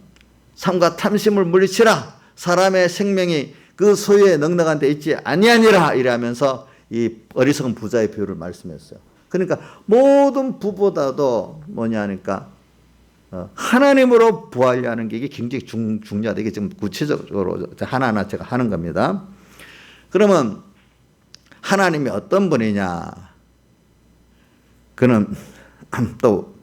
삼가 탐심을 물리치라. 사람의 생명이 그 소유에 넉넉한 데 있지 아니하니라 이러면서 이 어리석은 부자의 비유를 말씀했어요. 그러니까 모든 부보다도 뭐냐 하니까 하나님으로 부하려 하는 게 이게 굉장히 중요하다. 이게 지금 구체적으로 하나하나 제가 하는 겁니다. 그러면 하나님이 어떤 분이냐? 그는 또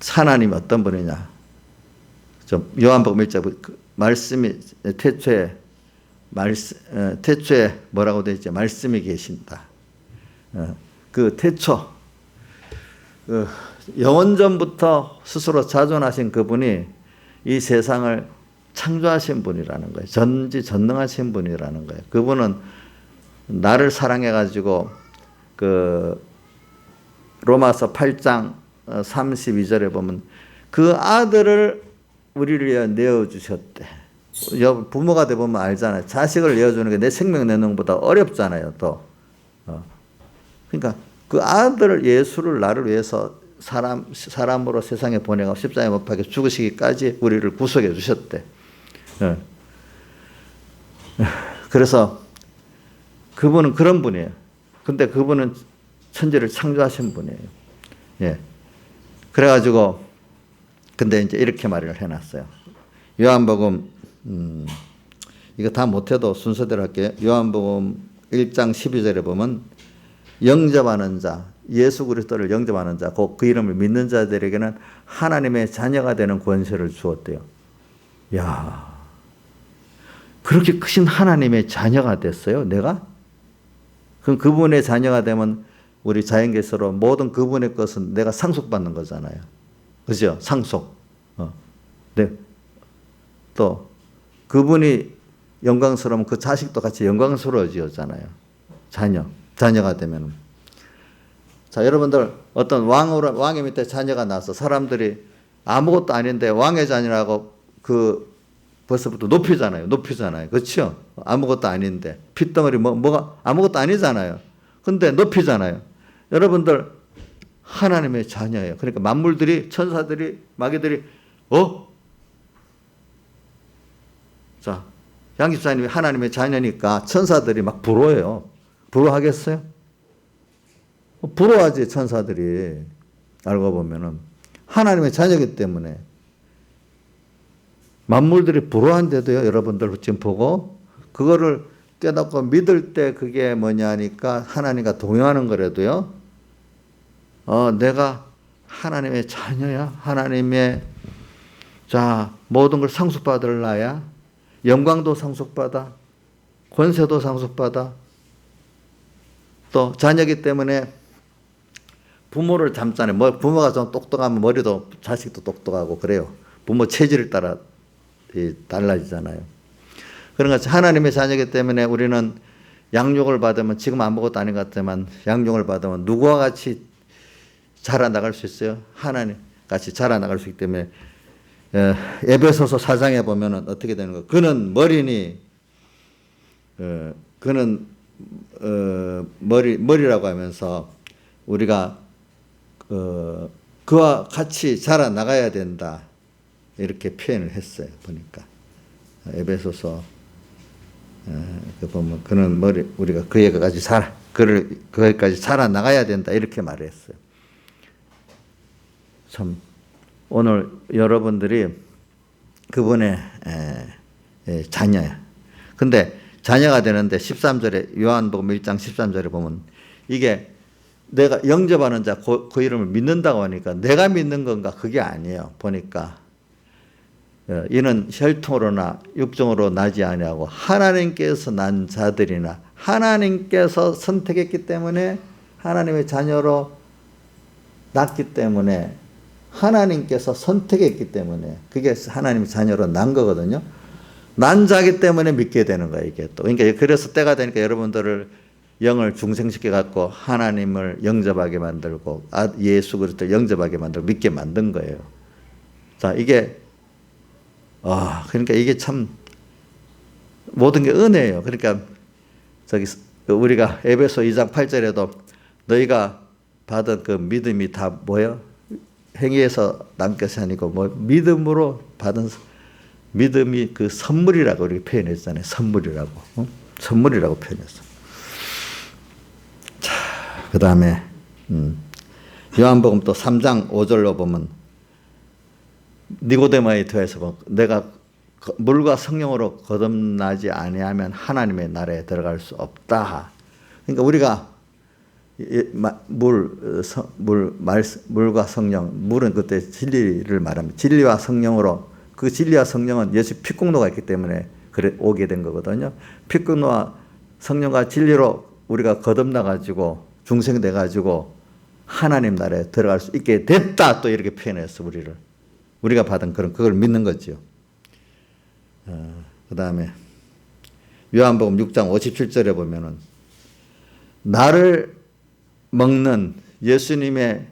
하나님이 어떤 분이냐? 좀 요한복음 1장 말씀이 태초에 뭐라고 되어 있지? 말씀이 계신다. 그 태초 영원전부터 스스로 자존하신 그분이 이 세상을 창조하신 분이라는 거예요. 전지전능하신 분이라는 거예요. 그분은 나를 사랑해가지고 그 로마서 8장 32절에 보면 그 아들을 우리를 위해 내어주셨대. 부모가 되보면 알잖아요. 자식을 내어주는 게 내 생명 내는 것보다 어렵잖아요. 또 그러니까 그 아들 예수를 나를 위해서 사람으로 세상에 보내고 십자가에 못 박혀 죽으시기까지 우리를 구속해 주셨대. 그래서 그분은 그런 분이에요. 근데 그분은 천지를 창조하신 분이에요. 예. 그래가지고 근데 이제 이렇게 말을 해놨어요. 요한복음 이거 다 못해도 순서대로 할게요. 요한복음 1장 12절에 보면 영접하는 자, 예수 그리스도를 영접하는 자, 곧 그 이름을 믿는 자들에게는 하나님의 자녀가 되는 권세를 주었대요. 야, 그렇게 크신 하나님의 자녀가 됐어요, 내가? 그럼 그분의 자녀가 되면 우리 자연계시로 모든 그분의 것은 내가 상속받는 거잖아요. 그죠? 상속. 네. 또 그분이 영광스러우면 그 자식도 같이 영광스러워지잖아요. 자녀가 되면. 자, 여러분들 어떤 왕의 밑에 자녀가 나서 사람들이 아무것도 아닌데 왕의 자녀라고 벌써부터 높이잖아요. 그렇죠? 아무것도 아닌데 핏덩어리 뭐가 아무것도 아니잖아요. 근데 높이잖아요. 여러분들 하나님의 자녀예요. 그러니까 만물들이 천사들이 마귀들이 자, 양 집사님이 하나님의 자녀니까 천사들이 막 부러워요. 부러워하겠어요? 부러워하지 천사들이. 알고 보면은 하나님의 자녀이기 때문에 만물들이 부러워한데도요. 여러분들 지금 보고 그거를 깨닫고 믿을 때 그게 뭐냐 하니까 하나님과 동행하는 거라도요. 내가 하나님의 자녀야. 하나님의 모든 걸 상속받을 나야. 영광도 상속받아. 권세도 상속받아. 또 자녀이기 때문에 부모를 닮잖아요. 부모가 좀 똑똑하면 머리도 자식도 똑똑하고 그래요. 부모 체질을 따라 달라지잖아요. 그런 같이 하나님의 자녀이기 때문에 우리는 양육을 받으면 지금 아무것도 아닌 것 같지만 양육을 받으면 누구와 같이 자라나갈 수 있어요? 하나님 같이 자라나갈 수 있기 때문에 에베소서 4장에 보면은 어떻게 되는 거? 그는 머리니 그는 머리라고 하면서 우리가 그와 같이 자라나가야 된다. 이렇게 표현을 했어요. 보니까 에베소서 보면 그는 우리가 그에까지 자라나가야 된다. 이렇게 말했어요. 참 오늘 여러분들이 그분의 자녀야. 근데 자녀가 되는데 13절에 요한복음 1장 13절에 보면 이게 내가 영접하는 자 그 이름을 믿는다고 하니까 내가 믿는 건가 그게 아니에요. 보니까 이는 혈통으로나 육정으로 나지 아니하고 하나님께서 난 자들이나 하나님께서 선택했기 때문에 하나님의 자녀로 낳기 때문에 하나님께서 선택했기 때문에 그게 하나님 자녀로 난 거거든요. 난 자기 때문에 믿게 되는 거예요, 이게 또. 그러니까 그래서 때가 되니까 여러분들을 영을 중생시켜 갖고 하나님을 영접하게 만들고 예수 그리스도를 영접하게 만들고 믿게 만든 거예요. 자, 이게 그러니까 이게 참 모든 게 은혜예요. 그러니까 우리가 에베소 2장 8절에도 너희가 받은 그 믿음이 다 뭐예요? 행위에서 난 것이 아니고 믿음으로 받은 믿음이 그 선물이라고 이렇게 표현했잖아요. 선물이라고. 선물이라고 표현했어. 자, 그 다음에 요한복음 또 3장 5절로 보면 니고데모에 대해서 내가 물과 성령으로 거듭나지 아니하면 하나님의 나라에 들어갈 수 없다. 그러니까 우리가 물과 성령, 물은 그때 진리를 말합니다. 진리와 성령으로, 그 진리와 성령은 예수 피공로가 있기 때문에 그래 오게 된 거거든요. 피공로와 성령과 진리로 우리가 거듭나 가지고 중생돼 가지고 하나님 나라에 들어갈 수 있게 됐다. 또 이렇게 표현했어, 우리가 받은 그걸 믿는 거죠. 그 다음에 요한복음 6장 57절에 보면은 나를 먹는 예수님의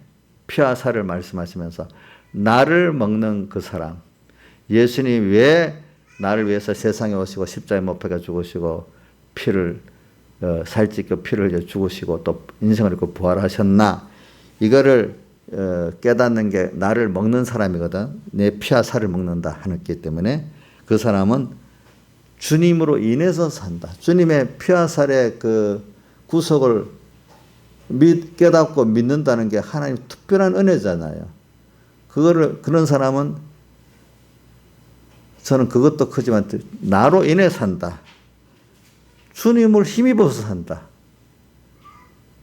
피와 살을 말씀하시면서 나를 먹는 그 사람, 예수님이 왜 나를 위해서 세상에 오시고 십자가에 못 박혀 죽으시고 피를 살찌고 피를 흘려 죽으시고 또 인생을 잃고 부활하셨나, 이거를 깨닫는 게 나를 먹는 사람이거든. 내 피와 살을 먹는다 하기 때문에 그 사람은 주님으로 인해서 산다. 주님의 피와 살의 그 구속을 깨닫고 믿는다는 게 하나님 특별한 은혜잖아요. 그런 사람은 저는 그것도 크지만 나로 인해 산다. 주님을 힘입어서 산다.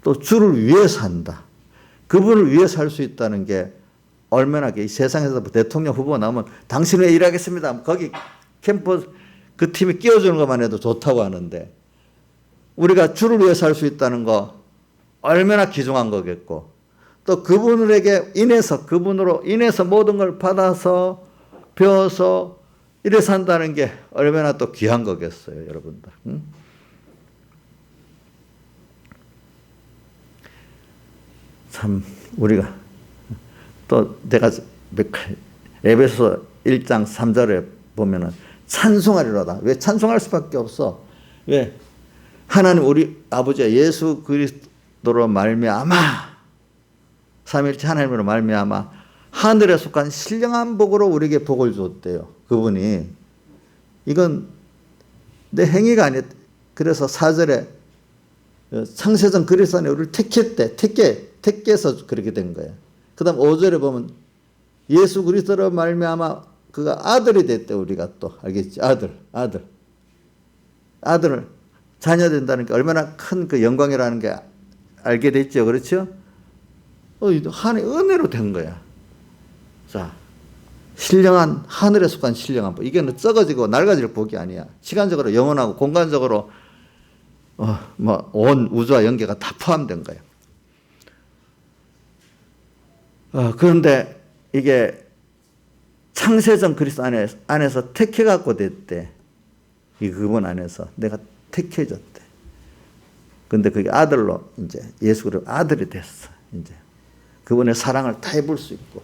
또 주를 위해 산다. 그분을 위해 살 수 있다는 게 얼마나 이 세상에서 대통령 후보가 나오면 당신을 위해 일하겠습니다. 거기 캠퍼스 그 팀이 끼워주는 것만 해도 좋다고 하는데 우리가 주를 위해 살 수 있다는 거 얼마나 귀중한 거겠고 또 그분으로 인해서 모든 걸 받아서 배워서 이래 산다는 게 얼마나 또 귀한 거겠어요, 여러분들. 응? 참 우리가 또 내가 에베소 1장 3절에 보면은 찬송하리로다. 왜 찬송할 수밖에 없어? 왜? 하나님 우리 아버지가 예수 그리스도로 말미암아 삼위일체 하나님으로 말미암아 하늘에 속한 신령한 복으로 우리에게 복을 줬대요. 그분이. 이건 내 행위가 아니야. 그래서 4절에 창세전 그리스도 안에 우리를 택했대. 택해서 그렇게 된 거예요. 그 다음 5절에 보면 예수 그리스도로 말미암아 그가 아들이 됐대. 우리가 또 알겠지? 아들을 자녀 된다는 게 얼마나 큰 그 영광이라는 게 알게 됐죠. 그렇죠? 하나님의 은혜로 된 거야. 자, 신령한 하늘에 속한 신령한 복. 이게 썩어지고 낡아질 복이 아니야. 시간적으로 영원하고 공간적으로 온 우주와 영계가 다 포함된 거예요. 그런데 이게 창세전 그리스도 안에서 택해갖고 됐대. 이 그분 안에서 내가 택해졌대. 근데 그게 아들로 이제 예수 그리스도 아들이 됐어. 이제 그분의 사랑을 다 해볼 수 있고,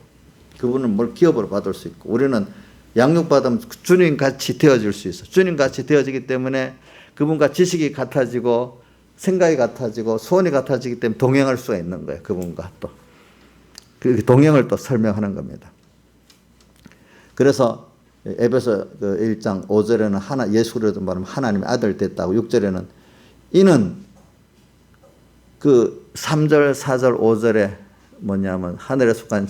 그분은 뭘 기업으로 받을 수 있고, 우리는 양육받으면 주님 같이 되어질 수 있어. 주님 같이 되어지기 때문에 그분과 지식이 같아지고, 생각이 같아지고, 소원이 같아지기 때문에 동행할 수가 있는 거예요. 그분과 또. 그 동행을 또 설명하는 겁니다. 그래서 에베소 1장 5절에는 예수 그리스도 말하면 하나님의 아들 됐다고, 6절에는 이는 그 3절, 4절, 5절에 뭐냐면 하늘에 속한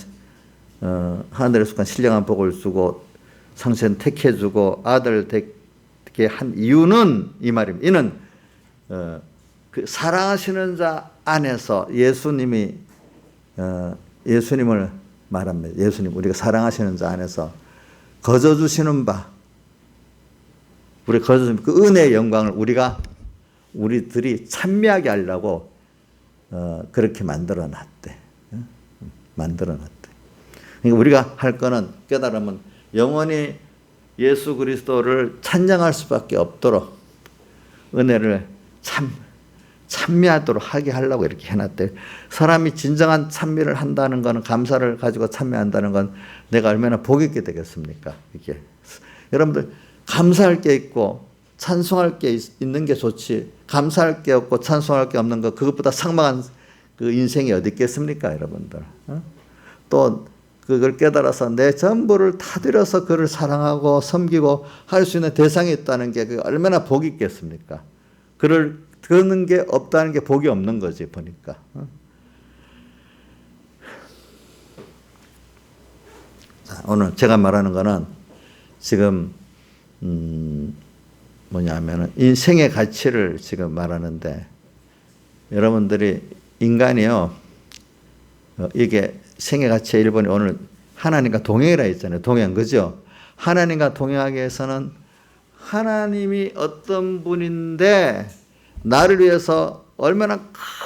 신령한 복을 주고 성신 택해주고 아들 되게 한 이유는 이 말입니다. 이는 그 사랑하시는 자 안에서 예수님을 말합니다. 예수님, 우리가 사랑하시는 자 안에서 거저 주시는 바, 우리 거저 주시는 그 은혜의 영광을 우리들이 찬미하게 하려고 그렇게 만들어 놨대. 그러니까 우리가 할 거는 깨달으면 영원히 예수 그리스도를 찬양할 수밖에 없도록 은혜를 찬미하도록 하게 하려고 이렇게 해놨대요. 사람이 진정한 찬미를 한다는 것은, 감사를 가지고 찬미한다는 건 내가 얼마나 복 있게 되겠습니까? 이게 여러분들 감사할 게 있고 찬송할 게 있는 게 좋지, 감사할 게 없고 찬송할 게 없는 거, 그것보다 삭막한 그 인생이 어디 있겠습니까, 여러분들? 또 그걸 깨달아서 내 전부를 타들여서 그를 사랑하고 섬기고 할 수 있는 대상이 있다는 게 그게 얼마나 복이 있겠습니까? 그러는 게 없다는 게 복이 없는 거지, 보니까. 자, 오늘 제가 말하는 거는 지금 뭐냐면은 인생의 가치를 지금 말하는데, 여러분들이 인간이요, 이게 생의 가치의 일본이 오늘 하나님과 동행이라 했잖아요. 동행, 그죠? 하나님과 동행하기 위해서는 하나님이 어떤 분인데 나를 위해서 얼마나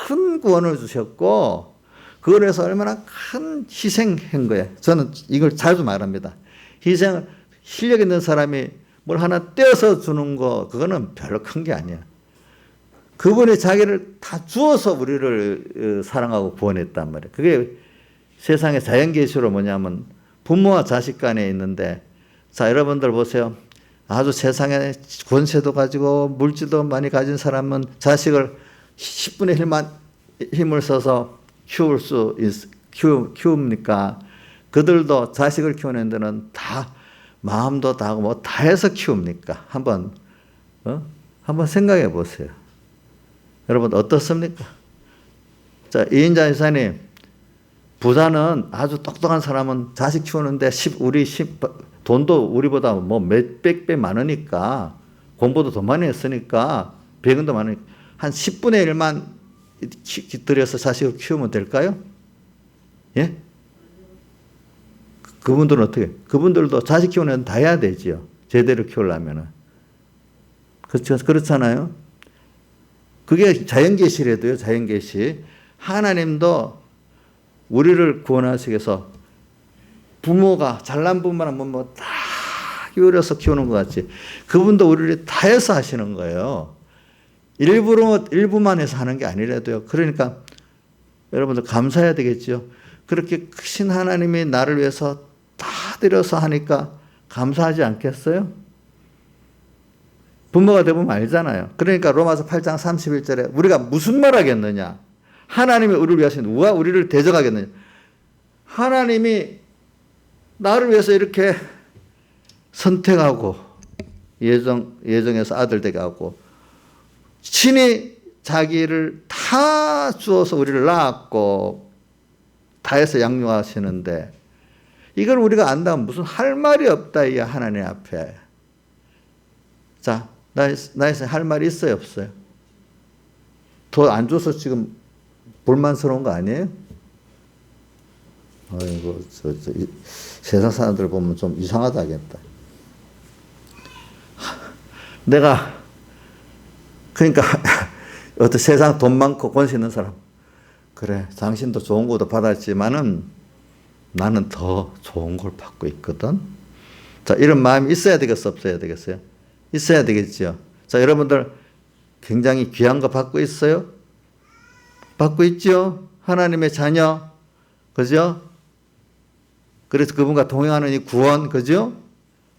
큰 구원을 주셨고 그걸 위해서 얼마나 큰 희생한 거예요. 저는 이걸 자주 말합니다. 희생을, 실력 있는 사람이 뭘 하나 떼어서 주는 거, 그거는 별로 큰 게 아니야. 그분이 자기를 다 주어서 우리를 사랑하고 구원했단 말이에요. 그게 세상의 자연계시로 뭐냐면 부모와 자식 간에 있는데, 자, 여러분들 보세요. 아주 세상에 권세도 가지고 물질도 많이 가진 사람은 자식을 10분의 1만 힘을 써서 키웁니까? 그들도 자식을 키우는 데는 다 마음도 다 하고 뭐 다 해서 키웁니까? 한번 생각해 보세요. 여러분 어떻습니까? 자, 이인자 이사님, 부자는 아주 똑똑한 사람은 자식 키우는데 돈도 우리보다 뭐 몇백 배 많으니까, 공부도 더 많이 했으니까, 배경도 많으니까 한 10분의 1만 들여서 자식을 키우면 될까요? 예? 그분들은 어떻게? 그분들도 자식 키우는 다 해야 되지요. 제대로 키우려면은. 그렇죠? 그렇잖아요. 그게 자연계시래도요. 자연계시. 하나님도 우리를 구원하시기 위해서 부모가 잘난 부모는 다 기울여서 키우는 것 같이 그분도 우리를 다 해서 하시는 거예요. 일부만 해서 하는 게 아니라도요. 그러니까 여러분들 감사해야 되겠죠. 그렇게 크신 하나님이 나를 위해서 다 들여서 하니까 감사하지 않겠어요? 부모가 되면 알잖아요. 그러니까 로마서 8장 31절에 우리가 무슨 말 하겠느냐? 하나님이 우리를 위하신 누가 우리를 대적하겠느냐? 하나님이 나를 위해서 이렇게 선택하고 예정해서 아들 되게 하고 친히 자기를 다 주어서 우리를 낳았고 다 해서 양육하시는데, 이걸 우리가 안다면 무슨 할 말이 없다, 이 하나님 앞에. 자, 나에서 할 말이 있어요, 없어요? 더 안 줘서 지금 불만스러운 거 아니에요? 아이고, 세상 사람들 보면 좀 이상하다 하겠다. 내가, 그러니까, 어떤 세상 돈 많고 권세 있는 사람, 그래, 당신도 좋은 것도 받았지만은 나는 더 좋은 걸 받고 있거든. 자, 이런 마음이 있어야 되겠어, 없어야 되겠어요? 있어야 되겠죠. 자, 여러분들 굉장히 귀한 거 받고 있어요? 받고 있죠? 하나님의 자녀, 그죠? 그래서 그분과 동행하는 이 구원, 그죠?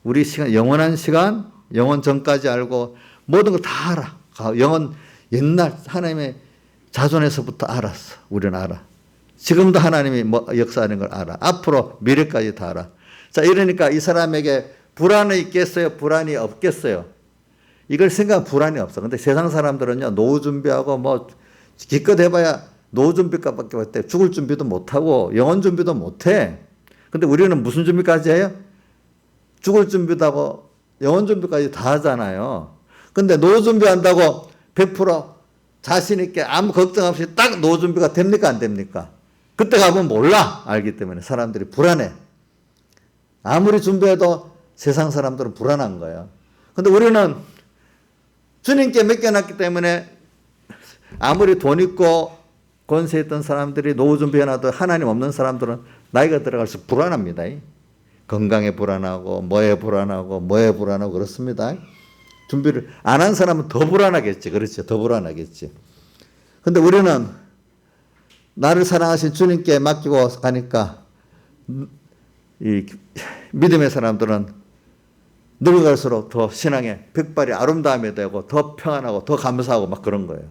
우리 시간, 영원한 시간, 영원 전까지 알고 모든 걸 다 알아. 영원, 옛날 하나님의 자존에서부터 알았어. 우리는 알아. 지금도 하나님이 뭐 역사하는 걸 알아. 앞으로 미래까지 다 알아. 자, 이러니까 이 사람에게 불안이 있겠어요? 불안이 없겠어요? 이걸 생각하면 불안이 없어. 근데 세상 사람들은요, 노후 준비하고 뭐 기껏 해봐야 노후 준비까지밖에 못해. 죽을 준비도 못하고 영원 준비도 못해. 근데 우리는 무슨 준비까지 해요? 죽을 준비도 하고 영원 준비까지 다 하잖아요. 근데 노후 준비한다고 100% 자신 있게 아무 걱정 없이 딱 노후 준비가 됩니까, 안 됩니까? 그때 가면 몰라. 알기 때문에 사람들이 불안해. 아무리 준비해도 세상 사람들은 불안한 거예요. 근데 우리는 주님께 맡겨놨기 때문에 아무리 돈 있고 권세 있던 사람들이 노후 준비해놔도 하나님 없는 사람들은 나이가 들어갈수록 불안합니다. 건강에 불안하고 뭐에 불안하고 그렇습니다. 준비를 안 한 사람은 더 불안하겠지. 그렇죠. 더 불안하겠지. 근데 우리는 나를 사랑하신 주님께 맡기고 가니까 이 믿음의 사람들은 늙어갈수록 더 신앙의 벽발이 아름다움이 되고 더 평안하고 더 감사하고 막 그런 거예요.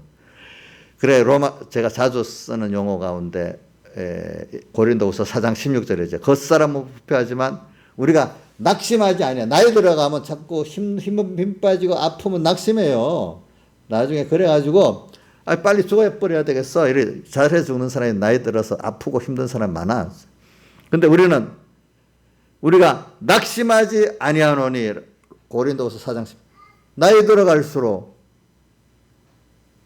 그래 제가 자주 쓰는 용어 가운데 고린도후서 4장 16절이죠. 겉사람은 부패하지만 우리가 낙심하지 않아요. 나이 들어가면 자꾸 힘 빠지고 아프면 낙심해요. 나중에 그래가지고 빨리 죽어버려야 되겠어. 이래 잘해 죽는 사람이 나이 들어서 아프고 힘든 사람 많아. 근데 우리가 낙심하지 아니하노니 고린도후서 4장 10. 나이 들어갈수록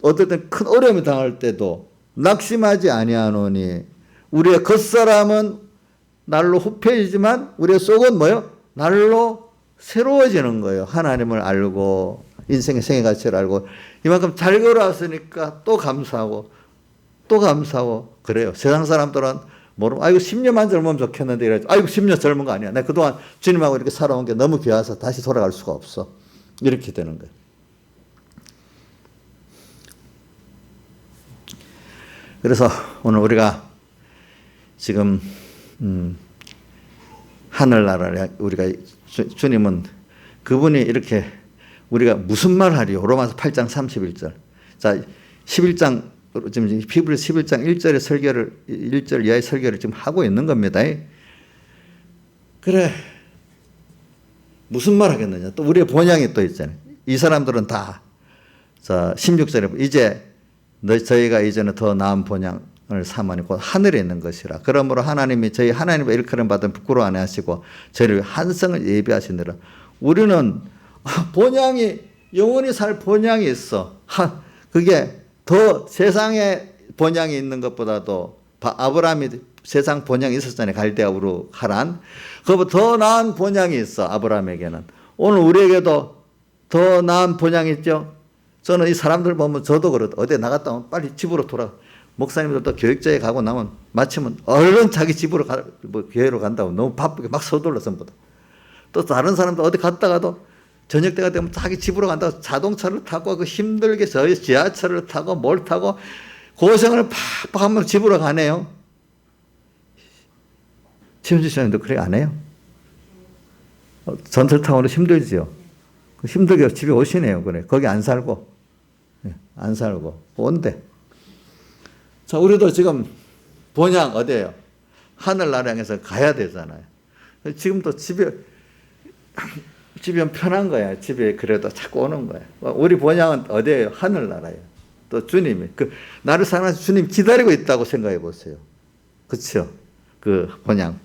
어떨 땐 큰 어려움이 당할 때도 낙심하지 아니하노니 우리의 겉사람은 날로 후패지만 우리의 속은 뭐요? 날로 새로워지는 거예요. 하나님을 알고 인생의 생애 가치를 알고 이만큼 잘 걸어왔으니까 또 감사하고 그래요. 세상 사람들은 모르면 아이고 10년만 젊으면 좋겠는데 이러죠. 아이고 10년 젊은 거 아니야. 내가 그동안 주님하고 이렇게 살아온 게 너무 귀해서 다시 돌아갈 수가 없어. 이렇게 되는 거예요. 그래서 오늘 우리가 지금 하늘나라를 우리가 주님은 그분이 이렇게 우리가 무슨 말 하리요? 로마서 8장 31절. 자, 11장 지금 히브리서 11장 1절 이하의 설교를 지금 하고 있는 겁니다. 그래. 무슨 말 하겠느냐? 또 우리의 본향이 또 있잖아요. 이 사람들은 다 자, 16절에 이제 저희가 이제는 더 나은 본향을 삼으니 곧 하늘에 있는 것이라. 그러므로 하나님이 저희 하나님의 일컬음 받은 부끄러워 안 하시고 저희를 한성을 예비하시느라. 우리는 본향이 영원히 살 본향이 있어. 그게 더 세상에 본향이 있는 것보다도 아브라함이 세상 본향이 있었잖아요. 갈대아우르 하란. 그보다 더 나은 본향이 있어. 아브라함에게는. 오늘 우리에게도 더 나은 본향이 있죠. 저는 이 사람들 보면 저도 그렇다. 어디 나갔다 오면 빨리 집으로 돌아. 목사님들도 교육자에 가고 나면 마치면 얼른 자기 집으로 교회로 간다고 너무 바쁘게 막 서둘러 전부다. 또 다른 사람도 어디 갔다가도 저녁 때가 되면 자기 집으로 간다고 자동차를 타고 그 힘들게 저희 지하철을 타고 뭘 타고 고생을 팍팍 하면 집으로 가네요. 최은지 씨도 그래 안 해요? 전철 타고는 힘들지요. 힘들게 집에 오시네요. 그래. 거기 안 살고. 안 살고. 온대. 자, 우리도 지금 본향 어디예요? 하늘나라 향해서 가야 되잖아요. 지금도 집에 편한 거야. 집에 그래도 자꾸 오는 거야. 우리 본향은 어디예요? 하늘나라예요. 또 주님이 나를 사랑하신 주님 기다리고 있다고 생각해 보세요. 그렇죠? 그 본향.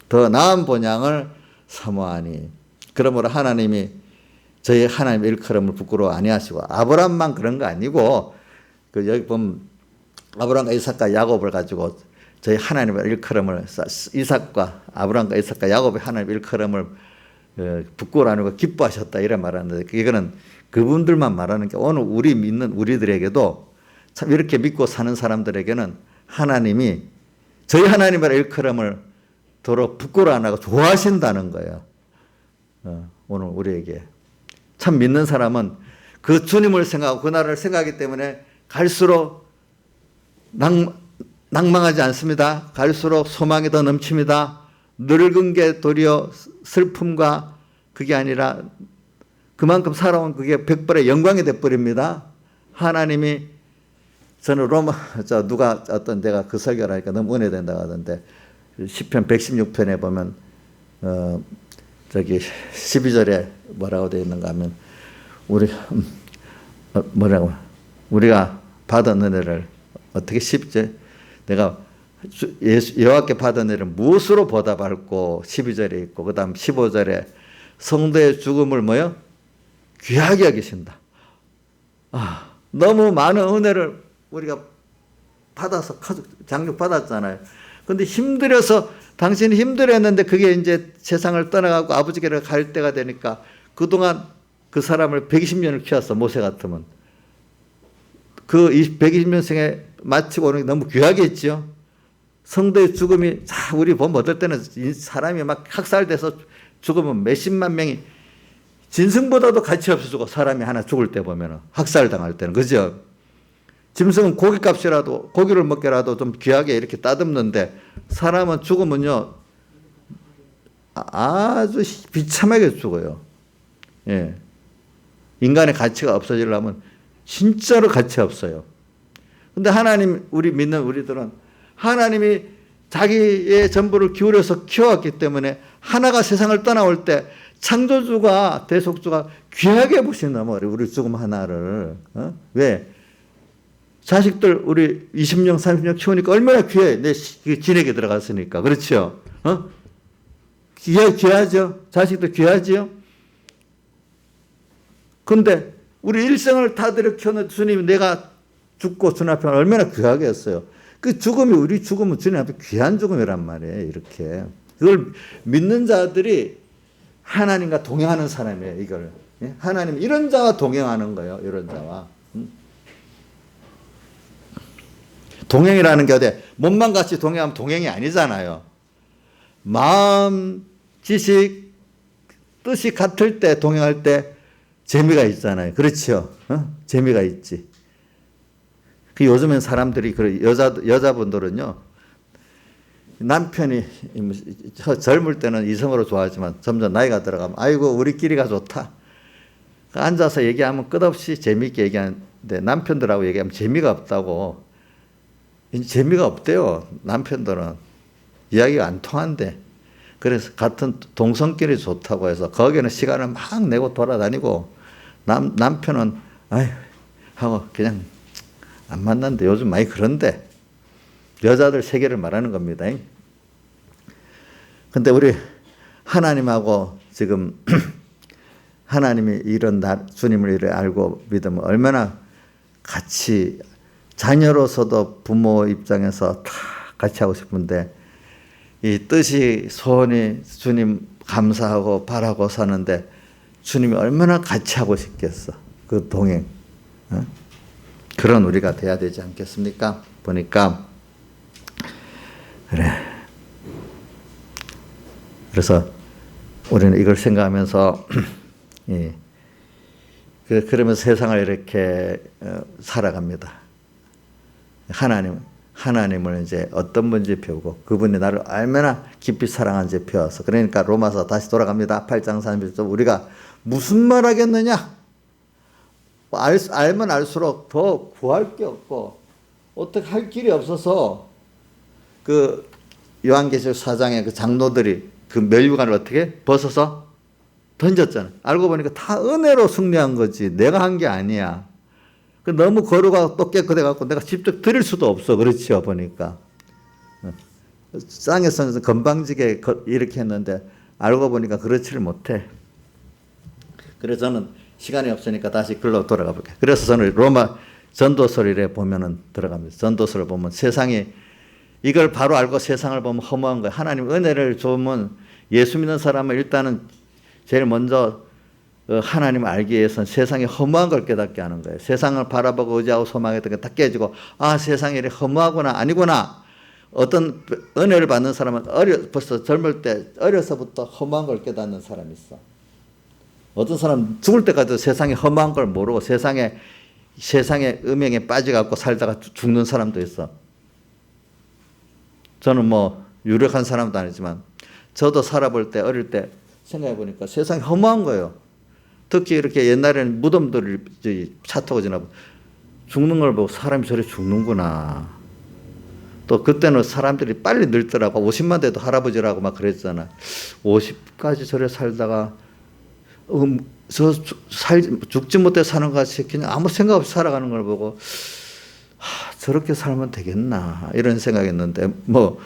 더 나은 본향을 사모하니. 그러므로 하나님이 저희 하나님의 일컬음을 부끄러워 아니하시고 아브라함만 그런 거 아니고 여기 보면 아브라함과 이삭과 야곱을 가지고 저희 하나님의 일컬음을 이삭과 아브라함과 이삭과 야곱의 하나님의 일컬음을 부끄러워 아니고 기뻐하셨다 이래 말하는데 이거는 그분들만 말하는 게 오늘 우리 믿는 우리들에게도 참 이렇게 믿고 사는 사람들에게는 하나님이 저희 하나님의 일컬음을 도로 부끄러워 안 하고 좋아하신다는 거예요. 오늘 우리에게 참 믿는 사람은 그 주님을 생각하고 그 나라를 생각하기 때문에 갈수록 낭망하지 않습니다. 갈수록 소망이 더 넘칩니다. 늙은 게 도리어 슬픔과 그게 아니라 그만큼 살아온 그게 백벌의 영광이 돼버립니다. 하나님이 저는 내가 그 설교를 하니까 너무 은혜된다고 하던데 시편 116편에 보면 저기 12절에 뭐라고 되어 있는가 하면 우리가 받은 은혜를 어떻게 10절 내가 여호와께 받은 은혜를 무엇으로 보답할고 12절에 있고 그 다음 15절에 성도의 죽음을 귀하게 여기신다. 너무 많은 은혜를 우리가 받아서 장육받았잖아요. 근데 힘들어서 당신이 힘들었는데 그게 이제 세상을 떠나가고 아버지께로 갈 때가 되니까 그동안 그 사람을 120년을 키웠어. 모세 같으면. 그 120년생에 마치고 오는 게 너무 귀하겠죠. 성도의 죽음이, 우리 보면 어떨 때는 사람이 막 학살돼서 죽으면 몇십만 명이 짐승보다도 가치 없어 죽어. 사람이 하나 죽을 때 보면은, 학살당할 때는. 그죠? 짐승은 고기값이라도, 고기를 먹게라도 좀 귀하게 이렇게 따듬는데, 사람은 죽으면요, 아주 비참하게 죽어요. 예. 인간의 가치가 없어지려면 진짜로 가치 없어요. 근데 하나님, 우리 믿는 우리들은 하나님이 자기의 전부를 기울여서 키워왔기 때문에 하나가 세상을 떠나올 때 창조주가, 대속주가 귀하게 보신단 말이에요. 우리 죽음 하나를. 왜? 자식들 우리 20년, 30년 키우니까 얼마나 귀해. 내 진에게 들어갔으니까. 그렇죠? 귀하죠? 자식들 귀하지요? 근데 우리 일생을 다 들여 키우는 주님이 내가 죽고 주님 앞에 얼마나 귀하게 했어요. 그 죽음이, 우리 죽음은 주님 앞에 귀한 죽음이란 말이에요. 이렇게. 그걸 믿는 자들이 하나님과 동행하는 사람이에요. 이걸. 하나님 이런 자와 동행하는 거예요. 이런 자와. 동행이라는 게 어디 몸만 같이 동행하면 동행이 아니잖아요. 마음, 지식, 뜻이 같을 때 동행할 때 재미가 있잖아요. 그렇죠? 재미가 있지. 그 요즘엔 사람들이, 여자분들은요, 남편이 젊을 때는 이성으로 좋아하지만 점점 나이가 들어가면, 아이고, 우리끼리가 좋다. 앉아서 얘기하면 끝없이 재미있게 얘기하는데, 남편들하고 얘기하면 재미가 없다고. 재미가 없대요. 남편들은. 이야기가 안 통한대. 그래서 같은 동성끼리 좋다고 해서 거기는 시간을 막 내고 돌아다니고, 남편은 아휴 하고 그냥 안 만난데, 요즘 많이 그런데. 여자들 세계를 말하는 겁니다. 근데 우리 하나님하고 지금 하나님이 이런 주님을 이래 알고 믿으면 얼마나 같이, 자녀로서도 부모 입장에서 다 같이 하고 싶은데, 이 뜻이, 소원이 주님 감사하고 바라고 사는데 주님이 얼마나 같이 하고 싶겠어. 그 동행. 그런 우리가 돼야 되지 않겠습니까? 보니까. 그래. 그래서 우리는 이걸 생각하면서, 예. 그러면서 세상을 이렇게 살아갑니다. 하나님을 이제 어떤 분인지 배우고, 그분이 나를 얼마나 깊이 사랑하는지 배워서. 그러니까 로마서 다시 돌아갑니다. 8장 31절. 우리가 무슨 말 하겠느냐? 알면 알수록 더 구할 게 없고 어떻게 할 길이 없어서, 그 요한계시록 4장의 그 장로들이 그 멸류관을 어떻게 벗어서 던졌잖아. 알고 보니까 다 은혜로 승리한 거지 내가 한 게 아니야. 너무 거룩하고 또 깨끗해갖고 내가 직접 드릴 수도 없어. 그렇죠, 보니까. 땅에서는 건방지게 이렇게 했는데 알고 보니까 그렇지를 못해. 그래서 저는 시간이 없으니까 다시 글로 돌아가 볼게요. 그래서 저는 로마 전도서를 보면은 들어갑니다. 전도서를 보면 세상이, 이걸 바로 알고 세상을 보면 허무한 거예요. 하나님 은혜를 주면, 예수 믿는 사람은 일단은 제일 먼저 하나님을 알기 위해서는 세상이 허무한 걸 깨닫게 하는 거예요. 세상을 바라보고 의지하고 소망했던 게 다 깨지고, 아, 세상이 이렇게 허무하구나, 아니구나. 어떤 은혜를 받는 사람은 벌써 젊을 때, 어려서부터 허무한 걸 깨닫는 사람이 있어. 어떤 사람 죽을 때까지도 세상에 허무한 걸 모르고 세상의 음행에 빠져갖고 살다가 죽는 사람도 있어. 저는 뭐 유력한 사람도 아니지만 저도 살아볼 때, 어릴 때 생각해 보니까 세상이 허무한 거예요. 특히 이렇게 옛날에는 무덤들을 차 타고 지나고 죽는 걸 보고 사람이 저래 죽는구나. 또 그때는 사람들이 빨리 늙더라고. 50만 돼도 할아버지라고 막 그랬잖아. 50까지 저래 살다가 죽지 못해 사는 것 같이 그냥 아무 생각 없이 살아가는 걸 보고, 저렇게 살면 되겠나 이런 생각했는데, 뭐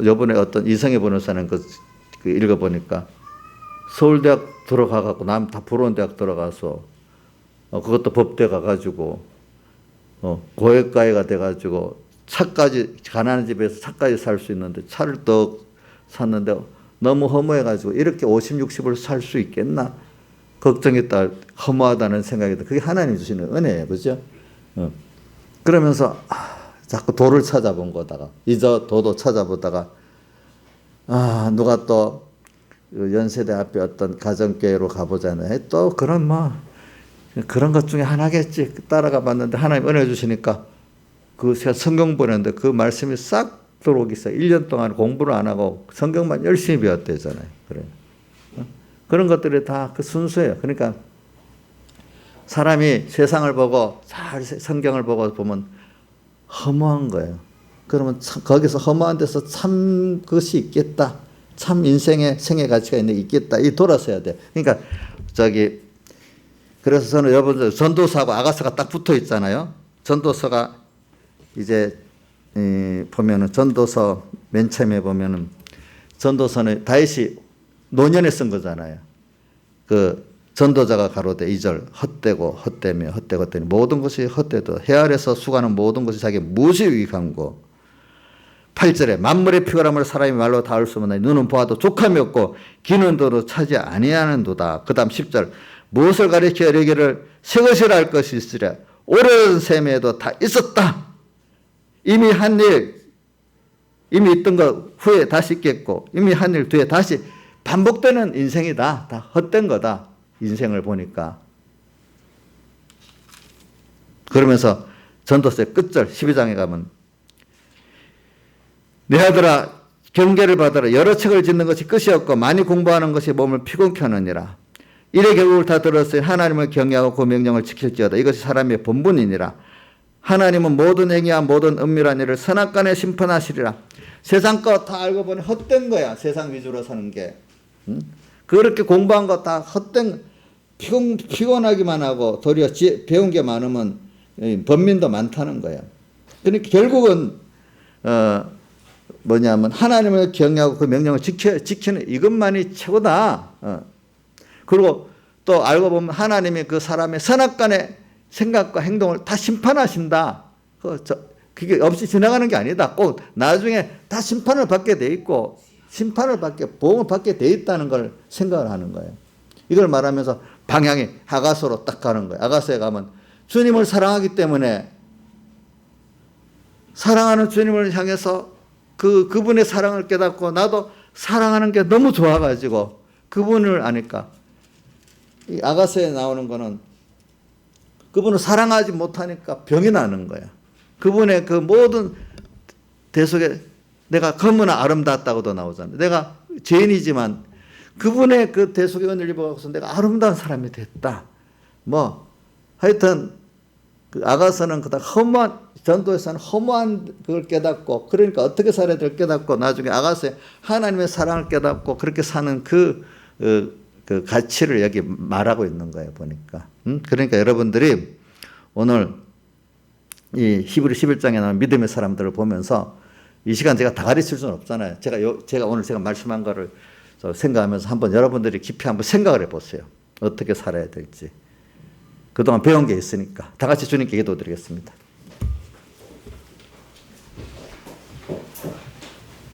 요번에 어떤 이성애 변호사는 그 읽어보니까 서울대학 들어가갖고 남 다 부러운 대학 들어가서 그것도 법대 가가지고 고액가해가 돼가지고 차까지, 가난한 집에서 차까지 살 수 있는데 차를 더 샀는데 너무 허무해가지고 이렇게 50, 60을 살 수 있겠나 걱정했다. 허무하다는 생각이 들. 그게 하나님 주시는 은혜예요. 그죠? 그러면서 자꾸 도를 찾아본 거다가 이저 도도 찾아보다가 누가 또 연세대 앞에 어떤 가정교회로 가보잖아요. 또 그런 그런 것 중에 하나겠지. 따라가 봤는데 하나님 은혜 주시니까 제가 성경 보는데 그 말씀이 싹 들어오기 시작해요. 1년 동안 공부를 안 하고 성경만 열심히 배웠대잖아요. 그래. 그런 것들이 다 그 순수예요. 그러니까 사람이 세상을 보고 잘 성경을 보고 보면 허무한 거예요. 그러면 거기서 허무한 데서 참 것이 있겠다. 참 인생의 생애 가치가 있겠다. 이 돌아서야 돼. 그러니까 그래서 저는 여러분들 전도서하고 아가서가 딱 붙어 있잖아요. 전도서가 이제 보면은 전도서 맨 처음에 보면은 전도서는 다윗이 노년에 쓴 거잖아요. 그 전도자가 가로되 2절 헛되고 헛되며 헛되고 헛되니 모든 것이 헛되도 해 아래서 수고하는 모든 것이 자기 무시 유익함고 8절에 만물의 피곤함을 사람이 말로 닿을 수 없나니 눈은 보아도 족함이 없고 귀는 들어도 차지 아니하는도다. 그 다음 10절 무엇을 가리켜 이르기를 새 것이라 할 것이 있으랴 오랜 셈에도 다 있었다. 이미 한 일 이미 있던 것 후에 다시 있겠고 이미 한 일 뒤에 다시 반복되는 인생이다. 다 헛된 거다. 인생을 보니까. 그러면서 전도서의 끝절 12장에 가면 내 아들아 경계를 받아라. 여러 책을 짓는 것이 끝이 없고 많이 공부하는 것이 몸을 피곤케 하느니라. 이래 결국을 다 들었으니 하나님을 경외하고 그 명령을 지킬지어다. 이것이 사람의 본분이니라. 하나님은 모든 행위와 모든 은밀한 일을 선악간에 심판하시리라. 세상 거 다 알고 보니 헛된 거야. 세상 위주로 사는 게. 그렇게 공부한 거 다 헛된 피곤하기만 하고 도리어 배운 게 많으면 번민도 많다는 거예요. 그러니까 결국은 뭐냐면 하나님을 경외하고 그 명령을 지키는 이것만이 최고다. 그리고 또 알고 보면 하나님이 그 사람의 선악간의 생각과 행동을 다 심판하신다. 그게 없이 지나가는 게 아니다. 꼭 나중에 다 심판을 받게 돼 있고 보응을 받게 돼 있다는 걸 생각을 하는 거예요. 이걸 말하면서 방향이 아가서로 딱 가는 거예요. 아가서에 가면 주님을 사랑하기 때문에 사랑하는 주님을 향해서 그분의 사랑을 깨닫고 나도 사랑하는 게 너무 좋아가지고 그분을 아니까 이 아가서에 나오는 거는 그분을 사랑하지 못하니까 병이 나는 거야. 그분의 그 모든 대속에 내가 검으나 아름답다고도 나오잖아요. 내가 죄인이지만 그분의 그 대속의 은혜를 입어서 내가 아름다운 사람이 됐다. 하여튼 그 아가서는 그다 허무한 전도에서는 허무한 그걸 깨닫고 그러니까 어떻게 살아야 될 깨닫고 나중에 아가서에 하나님의 사랑을 깨닫고 그렇게 사는 그 가치를 여기 말하고 있는 거예요 보니까. 그러니까 여러분들이 오늘 이 히브리 11장에 나오는 믿음의 사람들을 보면서 이 시간 제가 다 가르칠 수는 없잖아요. 제가 오늘 말씀한 거를 생각하면서 한번 여러분들이 깊이 한번 생각을 해보세요. 어떻게 살아야 될지. 그동안 배운 게 있으니까 다 같이 주님께 기도드리겠습니다.